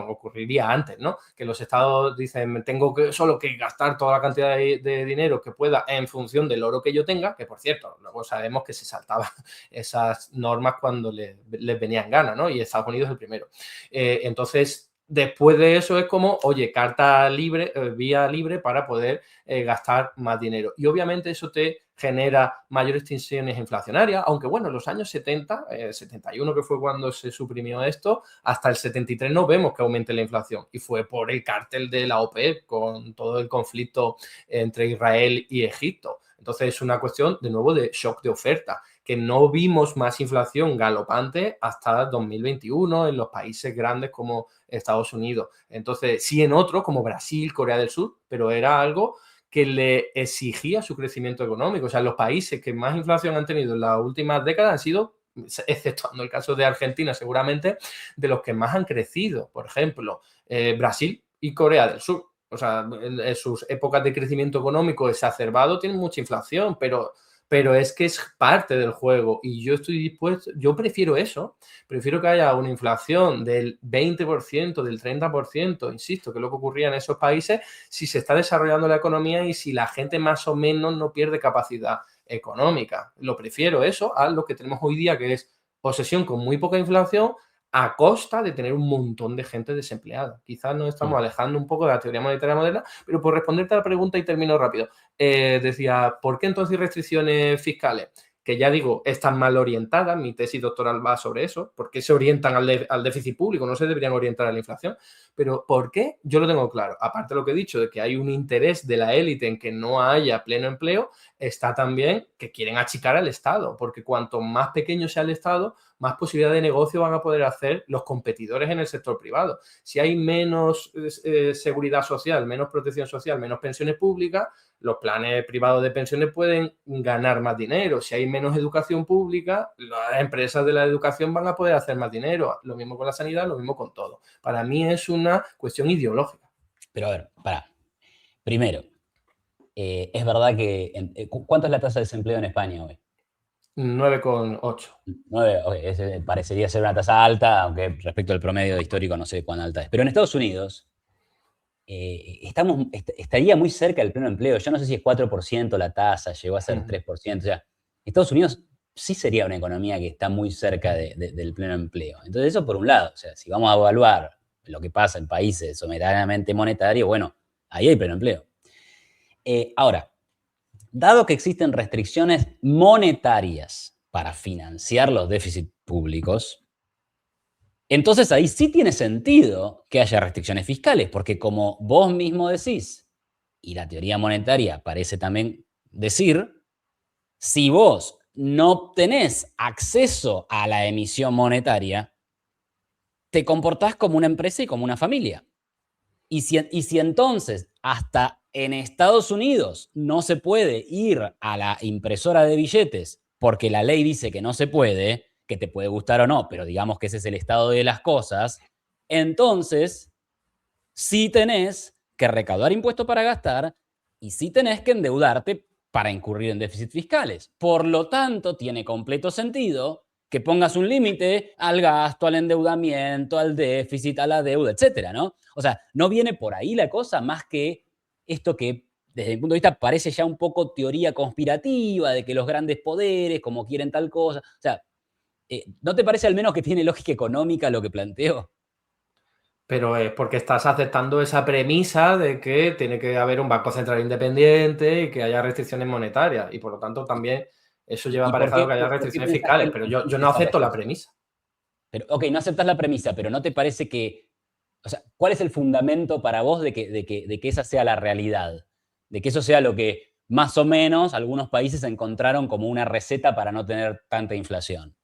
ocurriría antes, ¿no? Que los estados dicen, tengo solo que gastar toda la cantidad de dinero que pueda en función del oro que yo tenga, que por cierto, luego sabemos que se saltaban esas normas cuando les venía en gana, ¿no? Y Estados Unidos es el primero. Entonces, después de eso es como, oye, carta libre, vía libre para poder gastar más dinero. Y obviamente eso te genera mayores tensiones inflacionarias, aunque bueno, en los años 70, 71 que fue cuando se suprimió esto, hasta el 73 no vemos que aumente la inflación y fue por el cártel de la OPEP con todo el conflicto entre Israel y Egipto. Entonces es una cuestión de nuevo de shock de oferta, que no vimos más inflación galopante hasta 2021 en los países grandes como Estados Unidos. Entonces sí en otros como Brasil, Corea del Sur, pero era algo que le exigía su crecimiento económico. O sea, los países que más inflación han tenido en las últimas décadas han sido, exceptuando el caso de Argentina, seguramente, de los que más han crecido. Por ejemplo, Brasil y Corea del Sur. O sea, en sus épocas de crecimiento económico exacerbado tienen mucha inflación, pero es que es parte del juego y yo estoy dispuesto, yo prefiero eso, prefiero que haya una inflación del 20%, del 30%, insisto, que es lo que ocurría en esos países, si se está desarrollando la economía y si la gente más o menos no pierde capacidad económica. Lo prefiero eso a lo que tenemos hoy día, que es obsesión con muy poca inflación a costa de tener un montón de gente desempleada. Quizás nos estamos alejando un poco de la teoría monetaria moderna, pero por responderte a la pregunta y termino rápido, decía, ¿por qué entonces restricciones fiscales? Que ya digo, están mal orientadas, mi tesis doctoral va sobre eso, ¿por qué se orientan al déficit público? No se deberían orientar a la inflación, pero ¿por qué? Yo lo tengo claro, aparte de lo que he dicho, de que hay un interés de la élite en que no haya pleno empleo, está también que quieren achicar al Estado, porque cuanto más pequeño sea el Estado, más posibilidad de negocio van a poder hacer los competidores en el sector privado. Si hay menos seguridad social, menos protección social, menos pensiones públicas, los planes privados de pensiones pueden ganar más dinero. Si hay menos educación pública, las empresas de la educación van a poder hacer más dinero. Lo mismo con la sanidad, lo mismo con todo. Para mí es una cuestión ideológica. Pero a ver, pará. Primero, es verdad que... ¿Cuánto es la tasa de desempleo en España hoy? 9,8. 9, okay, parecería ser una tasa alta, aunque respecto al promedio histórico no sé cuán alta es. Pero en Estados Unidos estaría muy cerca del pleno empleo. Yo no sé si es 4% la tasa, llegó a ser 3%. O sea, Estados Unidos sí sería una economía que está muy cerca del pleno empleo. Entonces eso por un lado. O sea, si vamos a evaluar lo que pasa en países soberanamente monetarios, bueno, ahí hay pleno empleo. Ahora, dado que existen restricciones monetarias para financiar los déficits públicos, entonces ahí sí tiene sentido que haya restricciones fiscales, porque como vos mismo decís, y la teoría monetaria parece también decir, si vos no tenés acceso a la emisión monetaria, te comportás como una empresa y como una familia. Y si entonces hasta en Estados Unidos no se puede ir a la impresora de billetes porque la ley dice que no se puede, que te puede gustar o no, pero digamos que ese es el estado de las cosas, entonces sí tenés que recaudar impuestos para gastar y sí tenés que endeudarte para incurrir en déficits fiscales. Por lo tanto, tiene completo sentido que pongas un límite al gasto, al endeudamiento, al déficit, a la deuda, etcétera, ¿no? O sea, no viene por ahí la cosa más que esto que, desde mi punto de vista, parece ya un poco teoría conspirativa de que los grandes poderes, como quieren tal cosa. O sea, ¿no te parece al menos que tiene lógica económica lo que planteo? Pero es porque estás aceptando esa premisa de que tiene que haber un Banco Central independiente y que haya restricciones monetarias. Y por lo tanto también eso lleva ¿Y por aparejado qué, que haya por qué restricciones pensás que fiscales. Pero yo no acepto la premisa. Pero, ok, no aceptas la premisa, pero ¿no te parece que, o sea, cuál es el fundamento para vos de que esa sea la realidad? De que eso sea lo que más o menos algunos países encontraron como una receta para no tener tanta inflación.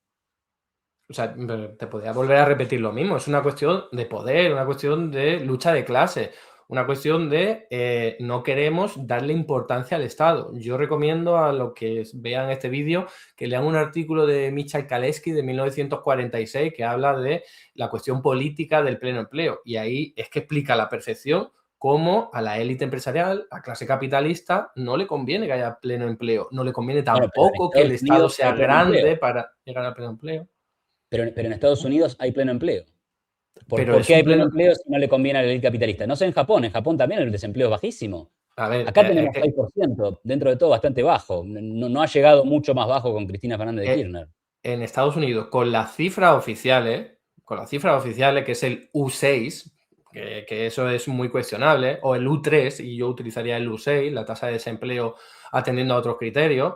O sea, te podría volver a repetir lo mismo. Es una cuestión de poder, una cuestión de lucha de clases, una cuestión de no queremos darle importancia al Estado. Yo recomiendo a los que vean este vídeo que lean un artículo de Michal Kalecki de 1946 que habla de la cuestión política del pleno empleo. Y ahí es que explica a la perfección cómo a la élite empresarial, a la clase capitalista, no le conviene que haya pleno empleo. No le conviene Bueno, pero en tampoco que el Estados Estado Unidos sea hay pleno empleo. grande para llegar al pleno empleo. Pero en Estados Unidos hay pleno empleo. Pero ¿Por es qué un hay pleno pleno. empleo si no le conviene a la élite capitalista? No sé en Japón también el desempleo es bajísimo. A ver, Acá tenemos 6%, dentro de todo bastante bajo. No ha llegado mucho más bajo con Cristina Fernández de Kirchner. en Estados Unidos, con las cifras oficiales, que es el U6, que eso es muy cuestionable, o el U3, y yo utilizaría el U6, la tasa de desempleo atendiendo a otros criterios,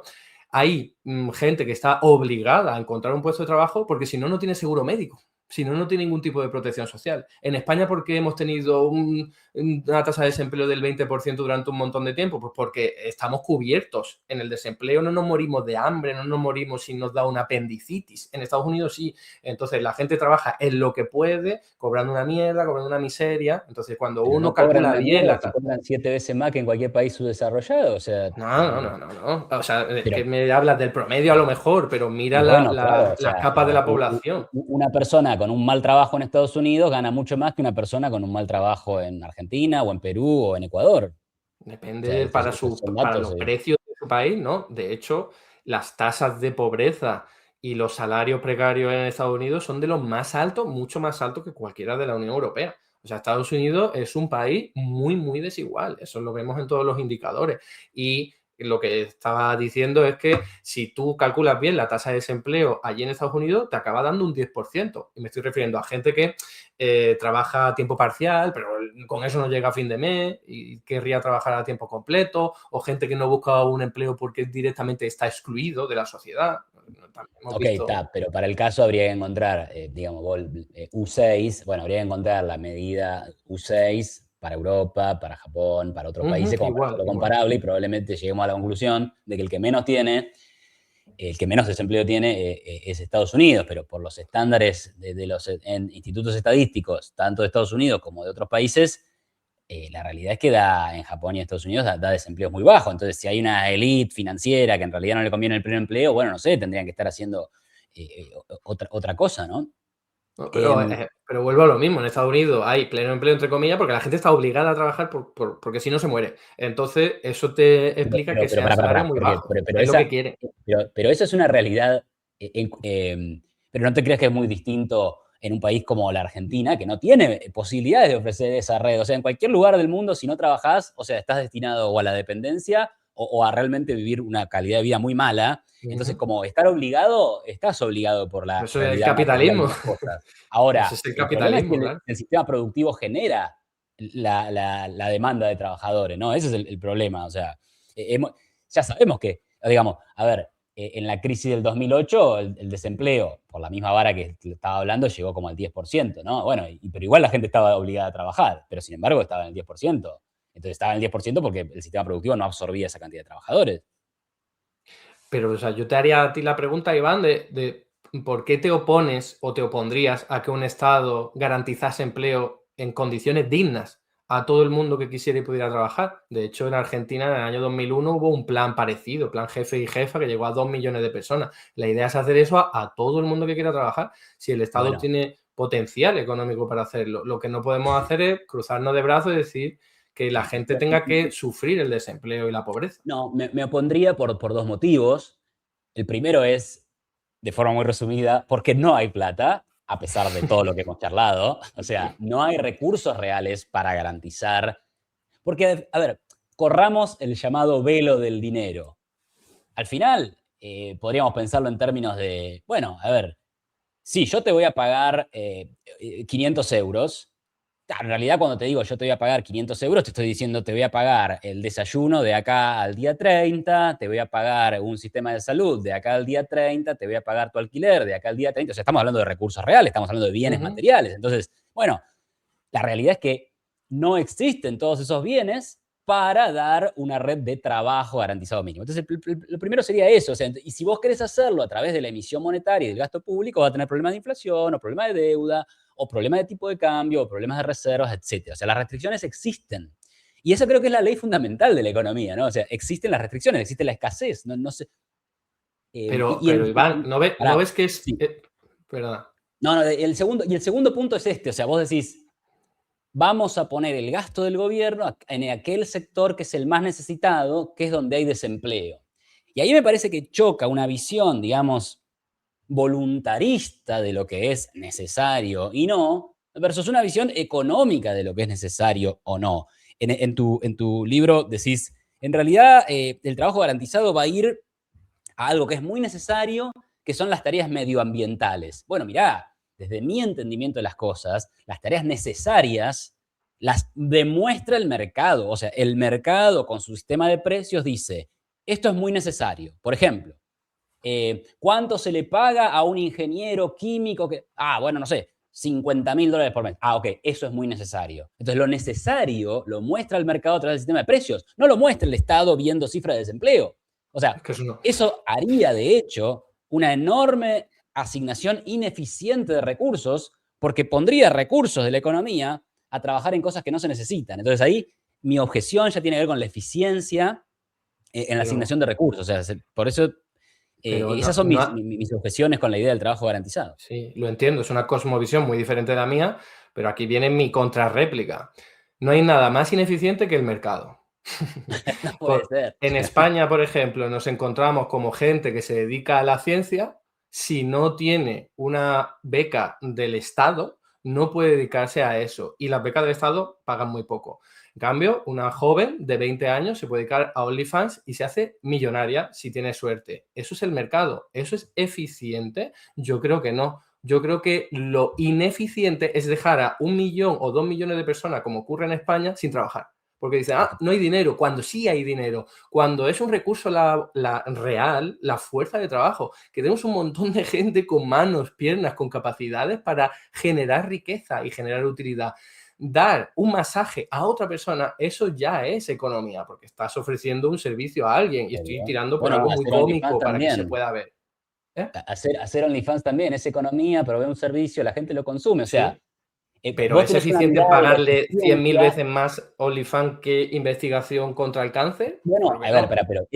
hay gente que está obligada a encontrar un puesto de trabajo porque si no, no tiene seguro médico. Si no, no tiene ningún tipo de protección social. En España, ¿por qué hemos tenido una tasa de desempleo del 20% durante un montón de tiempo? Pues porque estamos cubiertos. En el desempleo no nos morimos de hambre, no nos morimos si nos da una apendicitis. En Estados Unidos sí. Entonces la gente trabaja en lo que puede, cobrando una mierda, cobrando una miseria. Entonces cuando Pero uno no cobran calcula una bien mierda la si tasa. cobran 7 veces más que en cualquier país subdesarrollado. O sea, No. O sea, es pero que me hablas del promedio a lo mejor, pero mira y bueno, claro, o las sea, capas de la población. una persona con un mal trabajo en Estados Unidos gana mucho más que una persona con un mal trabajo en Argentina o en Perú o en Ecuador. O sea, Depende para, esos son para datos. los precios de su país, ¿no? De hecho, las tasas de pobreza y los salarios precarios en Estados Unidos son de los más altos, mucho más altos que cualquiera de la Unión Europea. O sea, Estados Unidos es un país muy, muy desigual. Eso lo vemos en todos los indicadores. Y lo que estaba diciendo es que si tú calculas bien la tasa de desempleo allí en Estados Unidos, te acaba dando un 10%. Y me estoy refiriendo a gente que trabaja a tiempo parcial, pero con eso no llega a fin de mes y querría trabajar a tiempo completo, o gente que no busca un empleo porque directamente está excluido de la sociedad. Ok, está, pero para el caso habría que encontrar, digamos, U6, bueno, habría que encontrar la medida U6 para Europa, para Japón, para otros países, como para hacerlo Igual. comparable, y probablemente lleguemos a la conclusión de que el que menos tiene el que menos desempleo tiene es Estados Unidos, pero por los estándares de los institutos estadísticos, tanto de Estados Unidos como de otros países, la realidad es que en Japón y en Estados Unidos da desempleo muy bajo. Entonces, si hay una élite financiera que en realidad no le conviene el pleno empleo, bueno, no sé, tendrían que estar haciendo otra cosa, ¿no? No, Em, pero vuelvo a lo mismo. En Estados Unidos hay pleno empleo, entre comillas, porque la gente está obligada a trabajar porque si no se muere. Entonces, eso te explica que sean salarios pará, muy bajos. pero Es lo que quieren. pero esa es una realidad, pero no te creas que es muy distinto en un país como la Argentina, que no tiene posibilidades de ofrecer esa red. O sea, en cualquier lugar del mundo, si no trabajás, o sea, estás destinado o a la dependencia o a realmente vivir una calidad de vida muy mala. Entonces, Ujú. como estar obligado, estás obligado por la Eso es el realidad material de capitalismo. las cosas. Ahora, Ese es el el problema es que capitalismo, claro. el sistema productivo genera la demanda de trabajadores, ¿no? Ese es el problema. O sea, ya sabemos que, digamos, a ver, en la crisis del 2008, el desempleo, por la misma vara que estaba hablando, llegó como al 10%, ¿no? Bueno, pero igual la gente estaba obligada a trabajar, pero sin embargo estaba en el 10%. Entonces estaba en el 10% porque el sistema productivo no absorbía esa cantidad de trabajadores. Pero, o sea, yo te haría a ti la pregunta, Iván, de por qué te opones o te opondrías a que un Estado garantizase empleo en condiciones dignas a todo el mundo que quisiera y pudiera trabajar. De hecho, en Argentina en el año 2001 hubo un plan parecido, plan jefe y jefa, que llegó a 2 millones de personas. La idea es hacer eso a todo el mundo que quiera trabajar. Si el Estado Bueno, tiene potencial económico para hacerlo, lo que no podemos hacer es cruzarnos de brazos y decir que la gente tenga que sufrir el desempleo y la pobreza. no, me opondría por dos motivos. El primero es, de forma muy resumida, porque no hay plata, a pesar de todo lo que hemos charlado. O sea, no hay recursos reales para garantizar. Porque, a ver, corramos el llamado velo del dinero. Al final, podríamos pensarlo en términos de, bueno, a ver, sí, yo te voy a pagar 500 euros. En realidad, cuando te digo yo te voy a pagar 500 euros, te estoy diciendo te voy a pagar el desayuno de acá al día 30, te voy a pagar un sistema de salud de acá al día 30, te voy a pagar tu alquiler de acá al día 30. O sea, estamos hablando de recursos reales, estamos hablando de bienes Ujú. materiales. Entonces, bueno, la realidad es que no existen todos esos bienes para dar una red de trabajo garantizado mínimo. Entonces, lo primero sería eso. O sea, y si vos querés hacerlo a través de la emisión monetaria y del gasto público, va a tener problemas de inflación, o problemas de deuda, o problemas de tipo de cambio, o problemas de reservas, etc. O sea, las restricciones existen. Y esa creo que es la ley fundamental de la economía, ¿no? O sea, existen las restricciones, existe la escasez. No, no sé. Pero Iván, ¿no Pará, ves que es... sí. perdona. No, no, el segundo punto es este. O sea, vos decís, vamos a poner el gasto del gobierno en aquel sector que es el más necesitado, que es donde hay desempleo. Y ahí me parece que choca una visión, digamos, voluntarista de lo que es necesario y no, versus una visión económica de lo que es necesario o no. En tu libro decís, en realidad el trabajo garantizado va a ir a algo que es muy necesario, que son las tareas medioambientales. Bueno, mirá, desde mi entendimiento de las cosas, las tareas necesarias las demuestra el mercado. O sea, el mercado con su sistema de precios dice, esto es muy necesario. Por ejemplo, ¿cuánto se le paga a un ingeniero químico que, bueno, no sé, $50.000 por mes? Ok, eso es muy necesario. Entonces, lo necesario lo muestra el mercado a través del sistema de precios, no lo muestra el Estado viendo cifras de desempleo. O Es sea, que eso no. eso haría, de hecho, una enorme asignación ineficiente de recursos, porque pondría recursos de la economía a trabajar en cosas que no se necesitan. Entonces, ahí mi objeción ya tiene que ver con la eficiencia en la Pero, asignación de recursos. O sea, por eso pero esas no, son mis objeciones con la idea del trabajo garantizado. sí, lo entiendo, es una cosmovisión muy diferente de la mía, pero aquí viene mi contrarréplica. No hay nada más ineficiente que el mercado. No puede ser. En España, por ejemplo, nos encontramos como gente que se dedica a la ciencia, si no tiene una beca del Estado, no puede dedicarse a eso. Y las becas del Estado pagan muy poco. En cambio, una joven de 20 años se puede dedicar a OnlyFans y se hace millonaria si tiene suerte. Eso es el mercado. ¿Eso es eficiente? Yo creo que no. Yo creo que lo ineficiente es dejar a 1 millón o 2 millones de personas, como ocurre en España, sin trabajar. Porque dicen, no hay dinero, cuando sí hay dinero, cuando es un recurso real, la fuerza de trabajo, que tenemos un montón de gente con manos, piernas, con capacidades para generar riqueza y generar utilidad. dar un masaje a otra persona, eso ya es economía, porque estás ofreciendo un servicio a alguien y estoy Obvio. tirando por Bueno, algo muy hacer OnlyFans cómico para que se también. pueda ver. ¿Eh? Hacer OnlyFans también es economía, provee un servicio, la gente lo consume. O sea, Sí, pero vos ¿es tenés una eficiente mirada de la pagarle 100.000 eficiencia. veces más OnlyFans que investigación contra el cáncer? Bueno, Creo que a ver, no. pero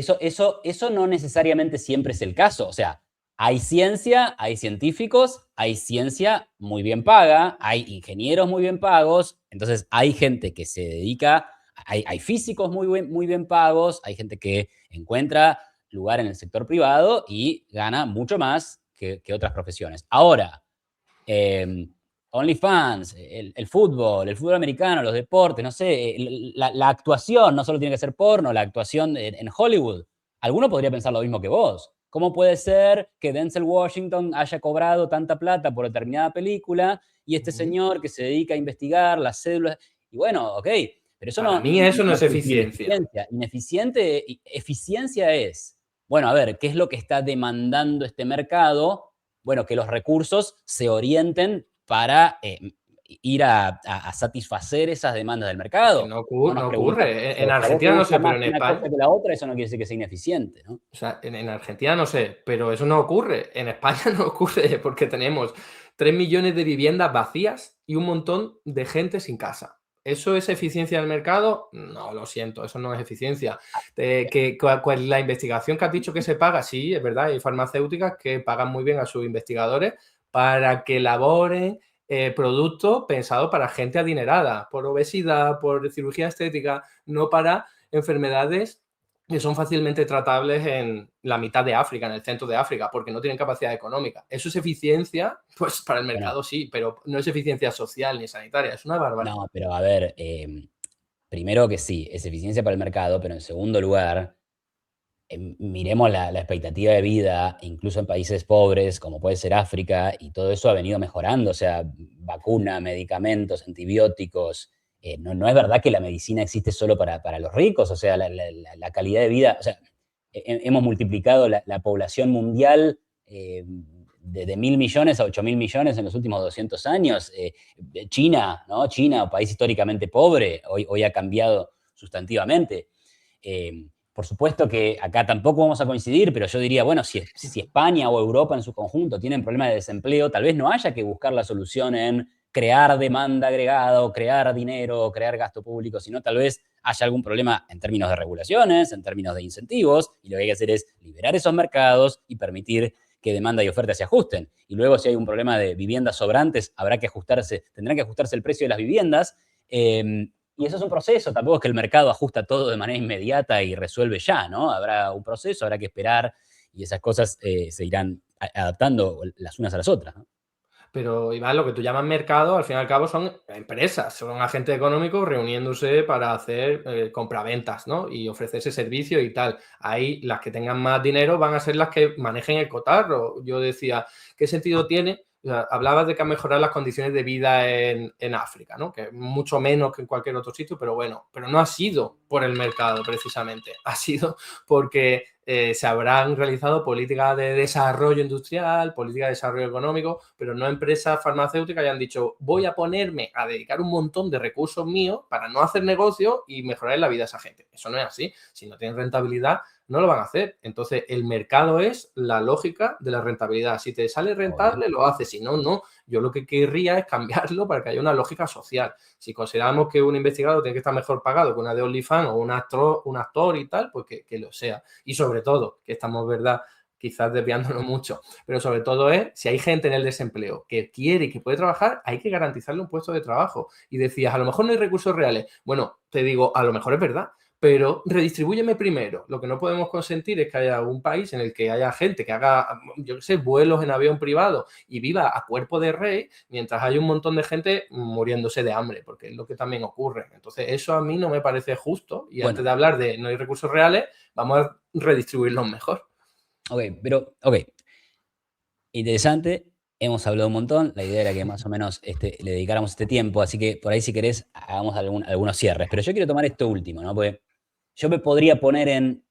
eso no necesariamente siempre es el caso. O sea, hay ciencia, hay científicos, hay ciencia muy bien paga, hay ingenieros muy bien pagos, entonces hay gente que se dedica, hay físicos muy bien pagos, hay gente que encuentra lugar en el sector privado y gana mucho más que otras profesiones. Ahora, eh, OnlyFans, el fútbol americano, los deportes, no sé, la actuación, no solo tiene que ser porno, la actuación en Hollywood. Alguno podría pensar lo mismo que vos. ¿Cómo puede ser que Denzel Washington haya cobrado tanta plata por determinada película y este Ujú. señor que se dedica a investigar las células? Y bueno, ok, pero eso Para no, mí eso no no es es eficiencia. eficiencia es, bueno, a ver, ¿qué es lo que está demandando este mercado? Bueno, que los recursos se orienten para ir a satisfacer esas demandas del Es que mercado. No nos no preguntamos, ocurre. En si a vos te Argentina no gusta sé, más pero en una cosa España, que la otra, eso no quiere decir que sea ineficiente, ¿no? o sea, en Argentina no sé, pero eso no ocurre. En España no ocurre porque tenemos 3 millones de viviendas vacías y un montón de gente sin casa. ¿Eso es eficiencia del mercado? No, lo siento, eso no es eficiencia. La investigación que has dicho que se paga, sí, es verdad, hay farmacéuticas que pagan muy bien a sus investigadores para que elaboren productos pensados para gente adinerada, por obesidad, por cirugía estética, no para enfermedades que son fácilmente tratables en la mitad de África, en el centro de África, porque no tienen capacidad económica. ¿Eso es eficiencia? Pues para el Bueno, mercado sí, pero no es eficiencia social ni sanitaria, es una barbaridad. no, pero a ver, primero que sí, es eficiencia para el mercado, pero en segundo lugar, miremos la expectativa de vida, incluso en países pobres, como puede ser África, y todo eso ha venido mejorando, o sea, vacuna, medicamentos, antibióticos. No es verdad que la medicina existe solo para los ricos, o sea, la calidad de vida, o sea, hemos multiplicado la población mundial de 1.000 millones a 8.000 millones en los últimos 200 años. China, ¿no? China, país históricamente pobre, hoy ha cambiado sustantivamente. Por supuesto que acá tampoco vamos a coincidir, pero yo diría, bueno, si España o Europa en su conjunto tienen problemas de desempleo, tal vez no haya que buscar la solución en crear demanda agregada o crear dinero o crear gasto público, sino tal vez haya algún problema en términos de regulaciones, en términos de incentivos, y lo que hay que hacer es liberar esos mercados y permitir que demanda y oferta se ajusten. Y luego si hay un problema de viviendas sobrantes, tendrán que ajustarse el precio de las viviendas. Y eso es un proceso, tampoco es que el mercado ajusta todo de manera inmediata y resuelve ya, ¿no? Habrá un proceso, habrá que esperar y esas cosas se irán adaptando las unas a las otras, ¿no? Pero, Iván, lo que tú llamas mercado, al fin y al cabo, son empresas, son agentes económicos reuniéndose para hacer compraventas, ¿no? Y ofrecerse servicios y tal. Ahí las que tengan más dinero van a ser las que manejen el cotarro. Yo decía, ¿qué sentido tiene? O sea, hablabas de que ha mejorado las condiciones de vida en África, ¿no? Que mucho menos que en cualquier otro sitio, pero bueno, pero no ha sido por el mercado precisamente, ha sido porque se habrán realizado políticas de desarrollo industrial, políticas de desarrollo económico, pero no empresas farmacéuticas que hayan dicho voy a ponerme a dedicar un montón de recursos míos para no hacer negocio y mejorar la vida de esa gente. Eso no es así. Si no tienen rentabilidad, no lo van a hacer. Entonces, el mercado es la lógica de la rentabilidad. Si te sale Obvio. rentable, lo haces. Si no, no. Yo lo que querría es cambiarlo para que haya una lógica social. Si consideramos que un investigador tiene que estar mejor pagado que una de OnlyFans o un actor y tal, pues que lo sea. Y sobre todo, que estamos, ¿verdad?, quizás desviándonos mucho, pero sobre todo es, si hay gente en el desempleo que quiere y que puede trabajar, hay que garantizarle un puesto de trabajo. Y decías, a lo mejor no hay recursos reales. Bueno, te digo, a lo mejor es verdad, pero redistribúyeme primero. Lo que no podemos consentir es que haya un país en el que haya gente que haga, yo qué sé, vuelos en avión privado y viva a cuerpo de rey, mientras hay un montón de gente muriéndose de hambre, porque es lo que también ocurre. Entonces, eso a mí no me parece justo. Y antes Bueno, de hablar de no hay recursos reales, vamos a redistribuirlos mejor. ok, interesante. Hemos hablado un montón. La idea era que más o menos le dedicáramos este tiempo, así que por ahí, si querés, hagamos algunos cierres. Pero yo quiero tomar esto último, ¿no? Porque yo me podría poner en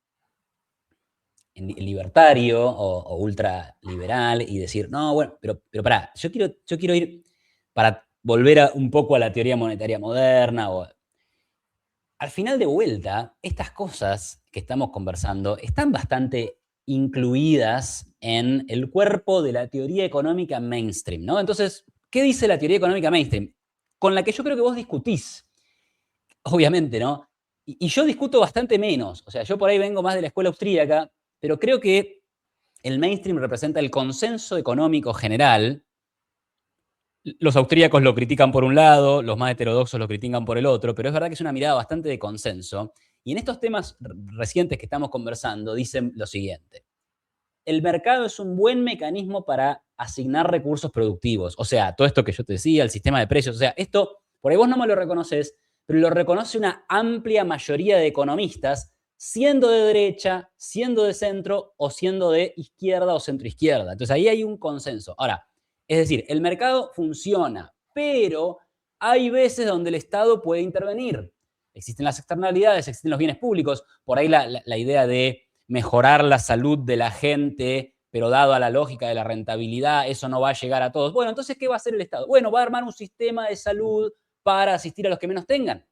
libertario o ultraliberal y decir, no, bueno, pero pará, yo quiero ir para volver un poco a la teoría monetaria moderna. Al final de vuelta, estas cosas que estamos conversando están bastante incluidas en el cuerpo de la teoría económica mainstream, ¿no? Entonces, ¿qué dice la teoría económica mainstream? Con la que yo creo que vos discutís, obviamente, ¿no? Y yo discuto bastante menos, o sea, yo por ahí vengo más de la escuela austríaca, pero creo que el mainstream representa el consenso económico general. Los austríacos lo critican por un lado, los más heterodoxos lo critican por el otro, pero es verdad que es una mirada bastante de consenso. Y en estos temas recientes que estamos conversando dicen lo siguiente. El mercado es un buen mecanismo para asignar recursos productivos. O sea, todo esto que yo te decía, el sistema de precios, o sea, esto, por ahí vos no me lo reconoces, pero lo reconoce una amplia mayoría de economistas, siendo de derecha, siendo de centro o siendo de izquierda o centroizquierda. Entonces ahí hay un consenso. Ahora, es decir, el mercado funciona, pero hay veces donde el Estado puede intervenir. Existen las externalidades, existen los bienes públicos, por ahí la idea de mejorar la salud de la gente, pero dado a la lógica de la rentabilidad, eso no va a llegar a todos. Bueno, entonces, ¿qué va a hacer el Estado? Bueno, va a armar un sistema de salud para asistir a los que menos tengan.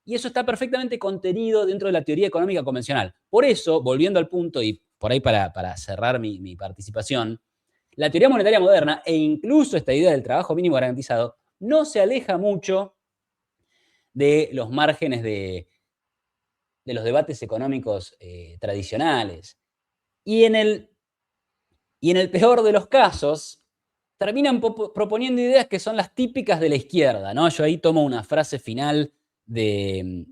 Y eso está perfectamente contenido dentro de la teoría económica convencional. Por eso, volviendo al punto, y por ahí para cerrar mi participación, la teoría monetaria moderna e incluso esta idea del trabajo mínimo garantizado no se aleja mucho de los márgenes de los debates económicos tradicionales. Y en el peor de los casos, terminan proponiendo ideas que son las típicas de la izquierda, ¿no? Yo ahí tomo una frase final de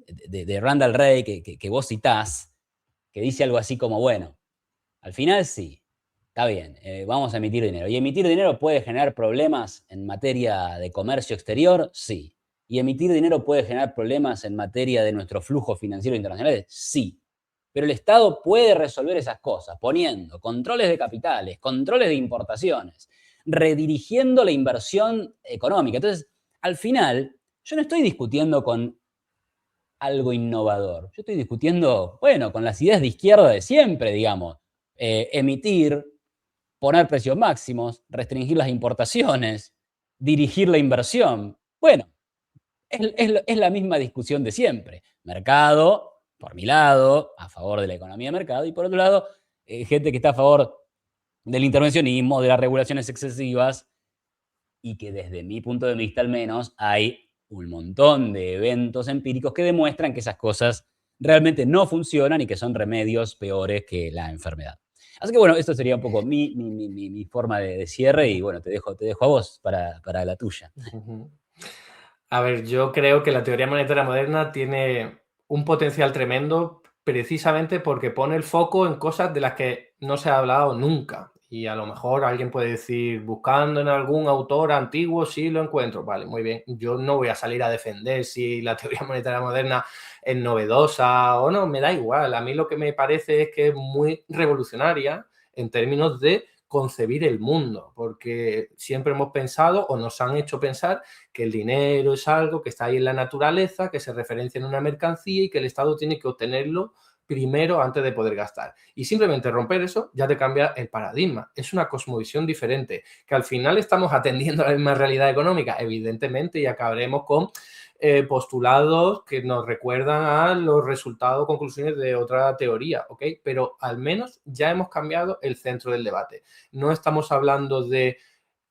Randall Wright que vos citás, que dice algo así como, bueno, al final sí, está bien, vamos a emitir dinero. ¿Y emitir dinero puede generar problemas en materia de comercio exterior? Sí. ¿Y emitir dinero puede generar problemas en materia de nuestro flujo financiero internacional? Sí. Pero el Estado puede resolver esas cosas poniendo controles de capitales, controles de importaciones, redirigiendo la inversión económica. Entonces, al final, yo no estoy discutiendo con algo innovador. Yo estoy discutiendo, bueno, con las ideas de izquierda de siempre, digamos. Emitir, poner precios máximos, restringir las importaciones, dirigir la inversión. Bueno, es la misma discusión de siempre. Mercado, por mi lado, a favor de la economía de mercado, y por otro lado, gente que está a favor del intervencionismo, de las regulaciones excesivas, y que desde mi punto de vista al menos hay un montón de eventos empíricos que demuestran que esas cosas realmente no funcionan y que son remedios peores que la enfermedad. Así que bueno, esto sería un poco mi forma de cierre y bueno, te dejo a vos para la tuya. A ver, yo creo que la teoría monetaria moderna tiene un potencial tremendo precisamente porque pone el foco en cosas de las que no se ha hablado nunca. Y a lo mejor alguien puede decir, buscando en algún autor antiguo, sí lo encuentro. Vale, muy bien. Yo no voy a salir a defender si la teoría monetaria moderna es novedosa o no, me da igual. A mí lo que me parece es que es muy revolucionaria en términos de concebir el mundo, porque siempre hemos pensado o nos han hecho pensar que el dinero es algo que está ahí en la naturaleza, que se referencia en una mercancía y que el Estado tiene que obtenerlo primero antes de poder gastar. Y simplemente romper eso ya te cambia el paradigma. Es una cosmovisión diferente, que al final estamos atendiendo a la misma realidad económica, evidentemente, y acabaremos con postulados que nos recuerdan a los resultados, conclusiones de otra teoría, ¿ok? Pero al menos ya hemos cambiado el centro del debate. No estamos hablando de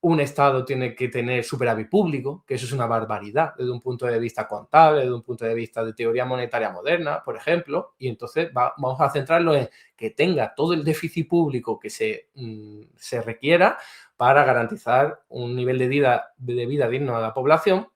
un Estado tiene que tener superávit público, que eso es una barbaridad desde un punto de vista contable, desde un punto de vista de teoría monetaria moderna, por ejemplo, y entonces vamos a centrarlo en que tenga todo el déficit público que se requiera para garantizar un nivel de vida digno a la población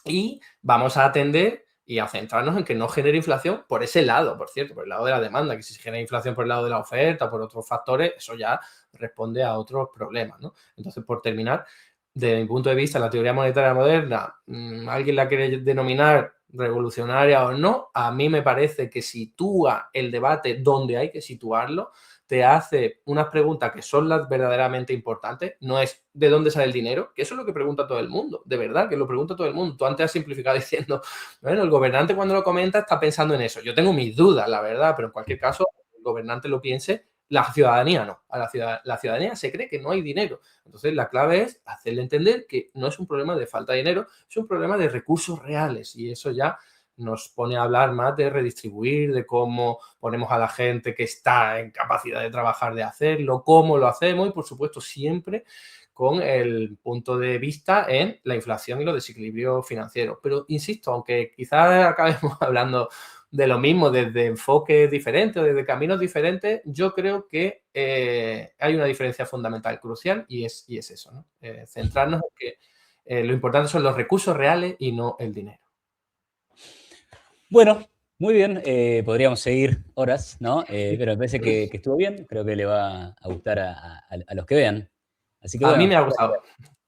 y vamos a atender y a centrarnos en que no genere inflación por ese lado, por cierto, por el lado de la demanda, que si se genera inflación por el lado de la oferta, por otros factores, eso ya responde a otros problemas, ¿no? Entonces, por terminar, desde mi punto de vista, la teoría monetaria moderna, alguien la quiere denominar revolucionaria o no, a mí me parece que sitúa el debate donde hay que situarlo, te hace unas preguntas que son las verdaderamente importantes, no es de dónde sale el dinero, que eso es lo que pregunta todo el mundo, de verdad, que lo pregunta todo el mundo. Tú antes has simplificado diciendo, bueno, el gobernante cuando lo comenta está pensando en eso. Yo tengo mis dudas, la verdad, pero en cualquier caso, el gobernante lo piense La ciudadanía no. La ciudadanía se cree que no hay dinero. Entonces, la clave es hacerle entender que no es un problema de falta de dinero, es un problema de recursos reales. Y eso ya nos pone a hablar más de redistribuir, de cómo ponemos a la gente que está en capacidad de trabajar de hacerlo, cómo lo hacemos y, por supuesto, siempre con el punto de vista en la inflación y los desequilibrios financieros. Pero, insisto, aunque quizás acabemos hablando de lo mismo desde enfoques diferentes o desde caminos diferentes, yo creo que hay una diferencia fundamental, crucial, y es eso, ¿no? Centrarnos en que lo importante son los recursos reales y no el dinero. Bueno, muy bien. Podríamos seguir horas, ¿no? Pero me parece que estuvo bien. Creo que le va a gustar a los que vean. Así que A mí bueno, me ha gustado.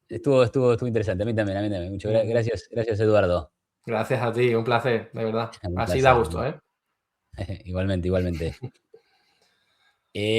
estuvo interesante. A mí también, a mí también. Muchas gracias, Eduardo. Gracias a ti, un placer, de verdad. Un Así da placer. gusto, ¿eh? Igualmente, igualmente.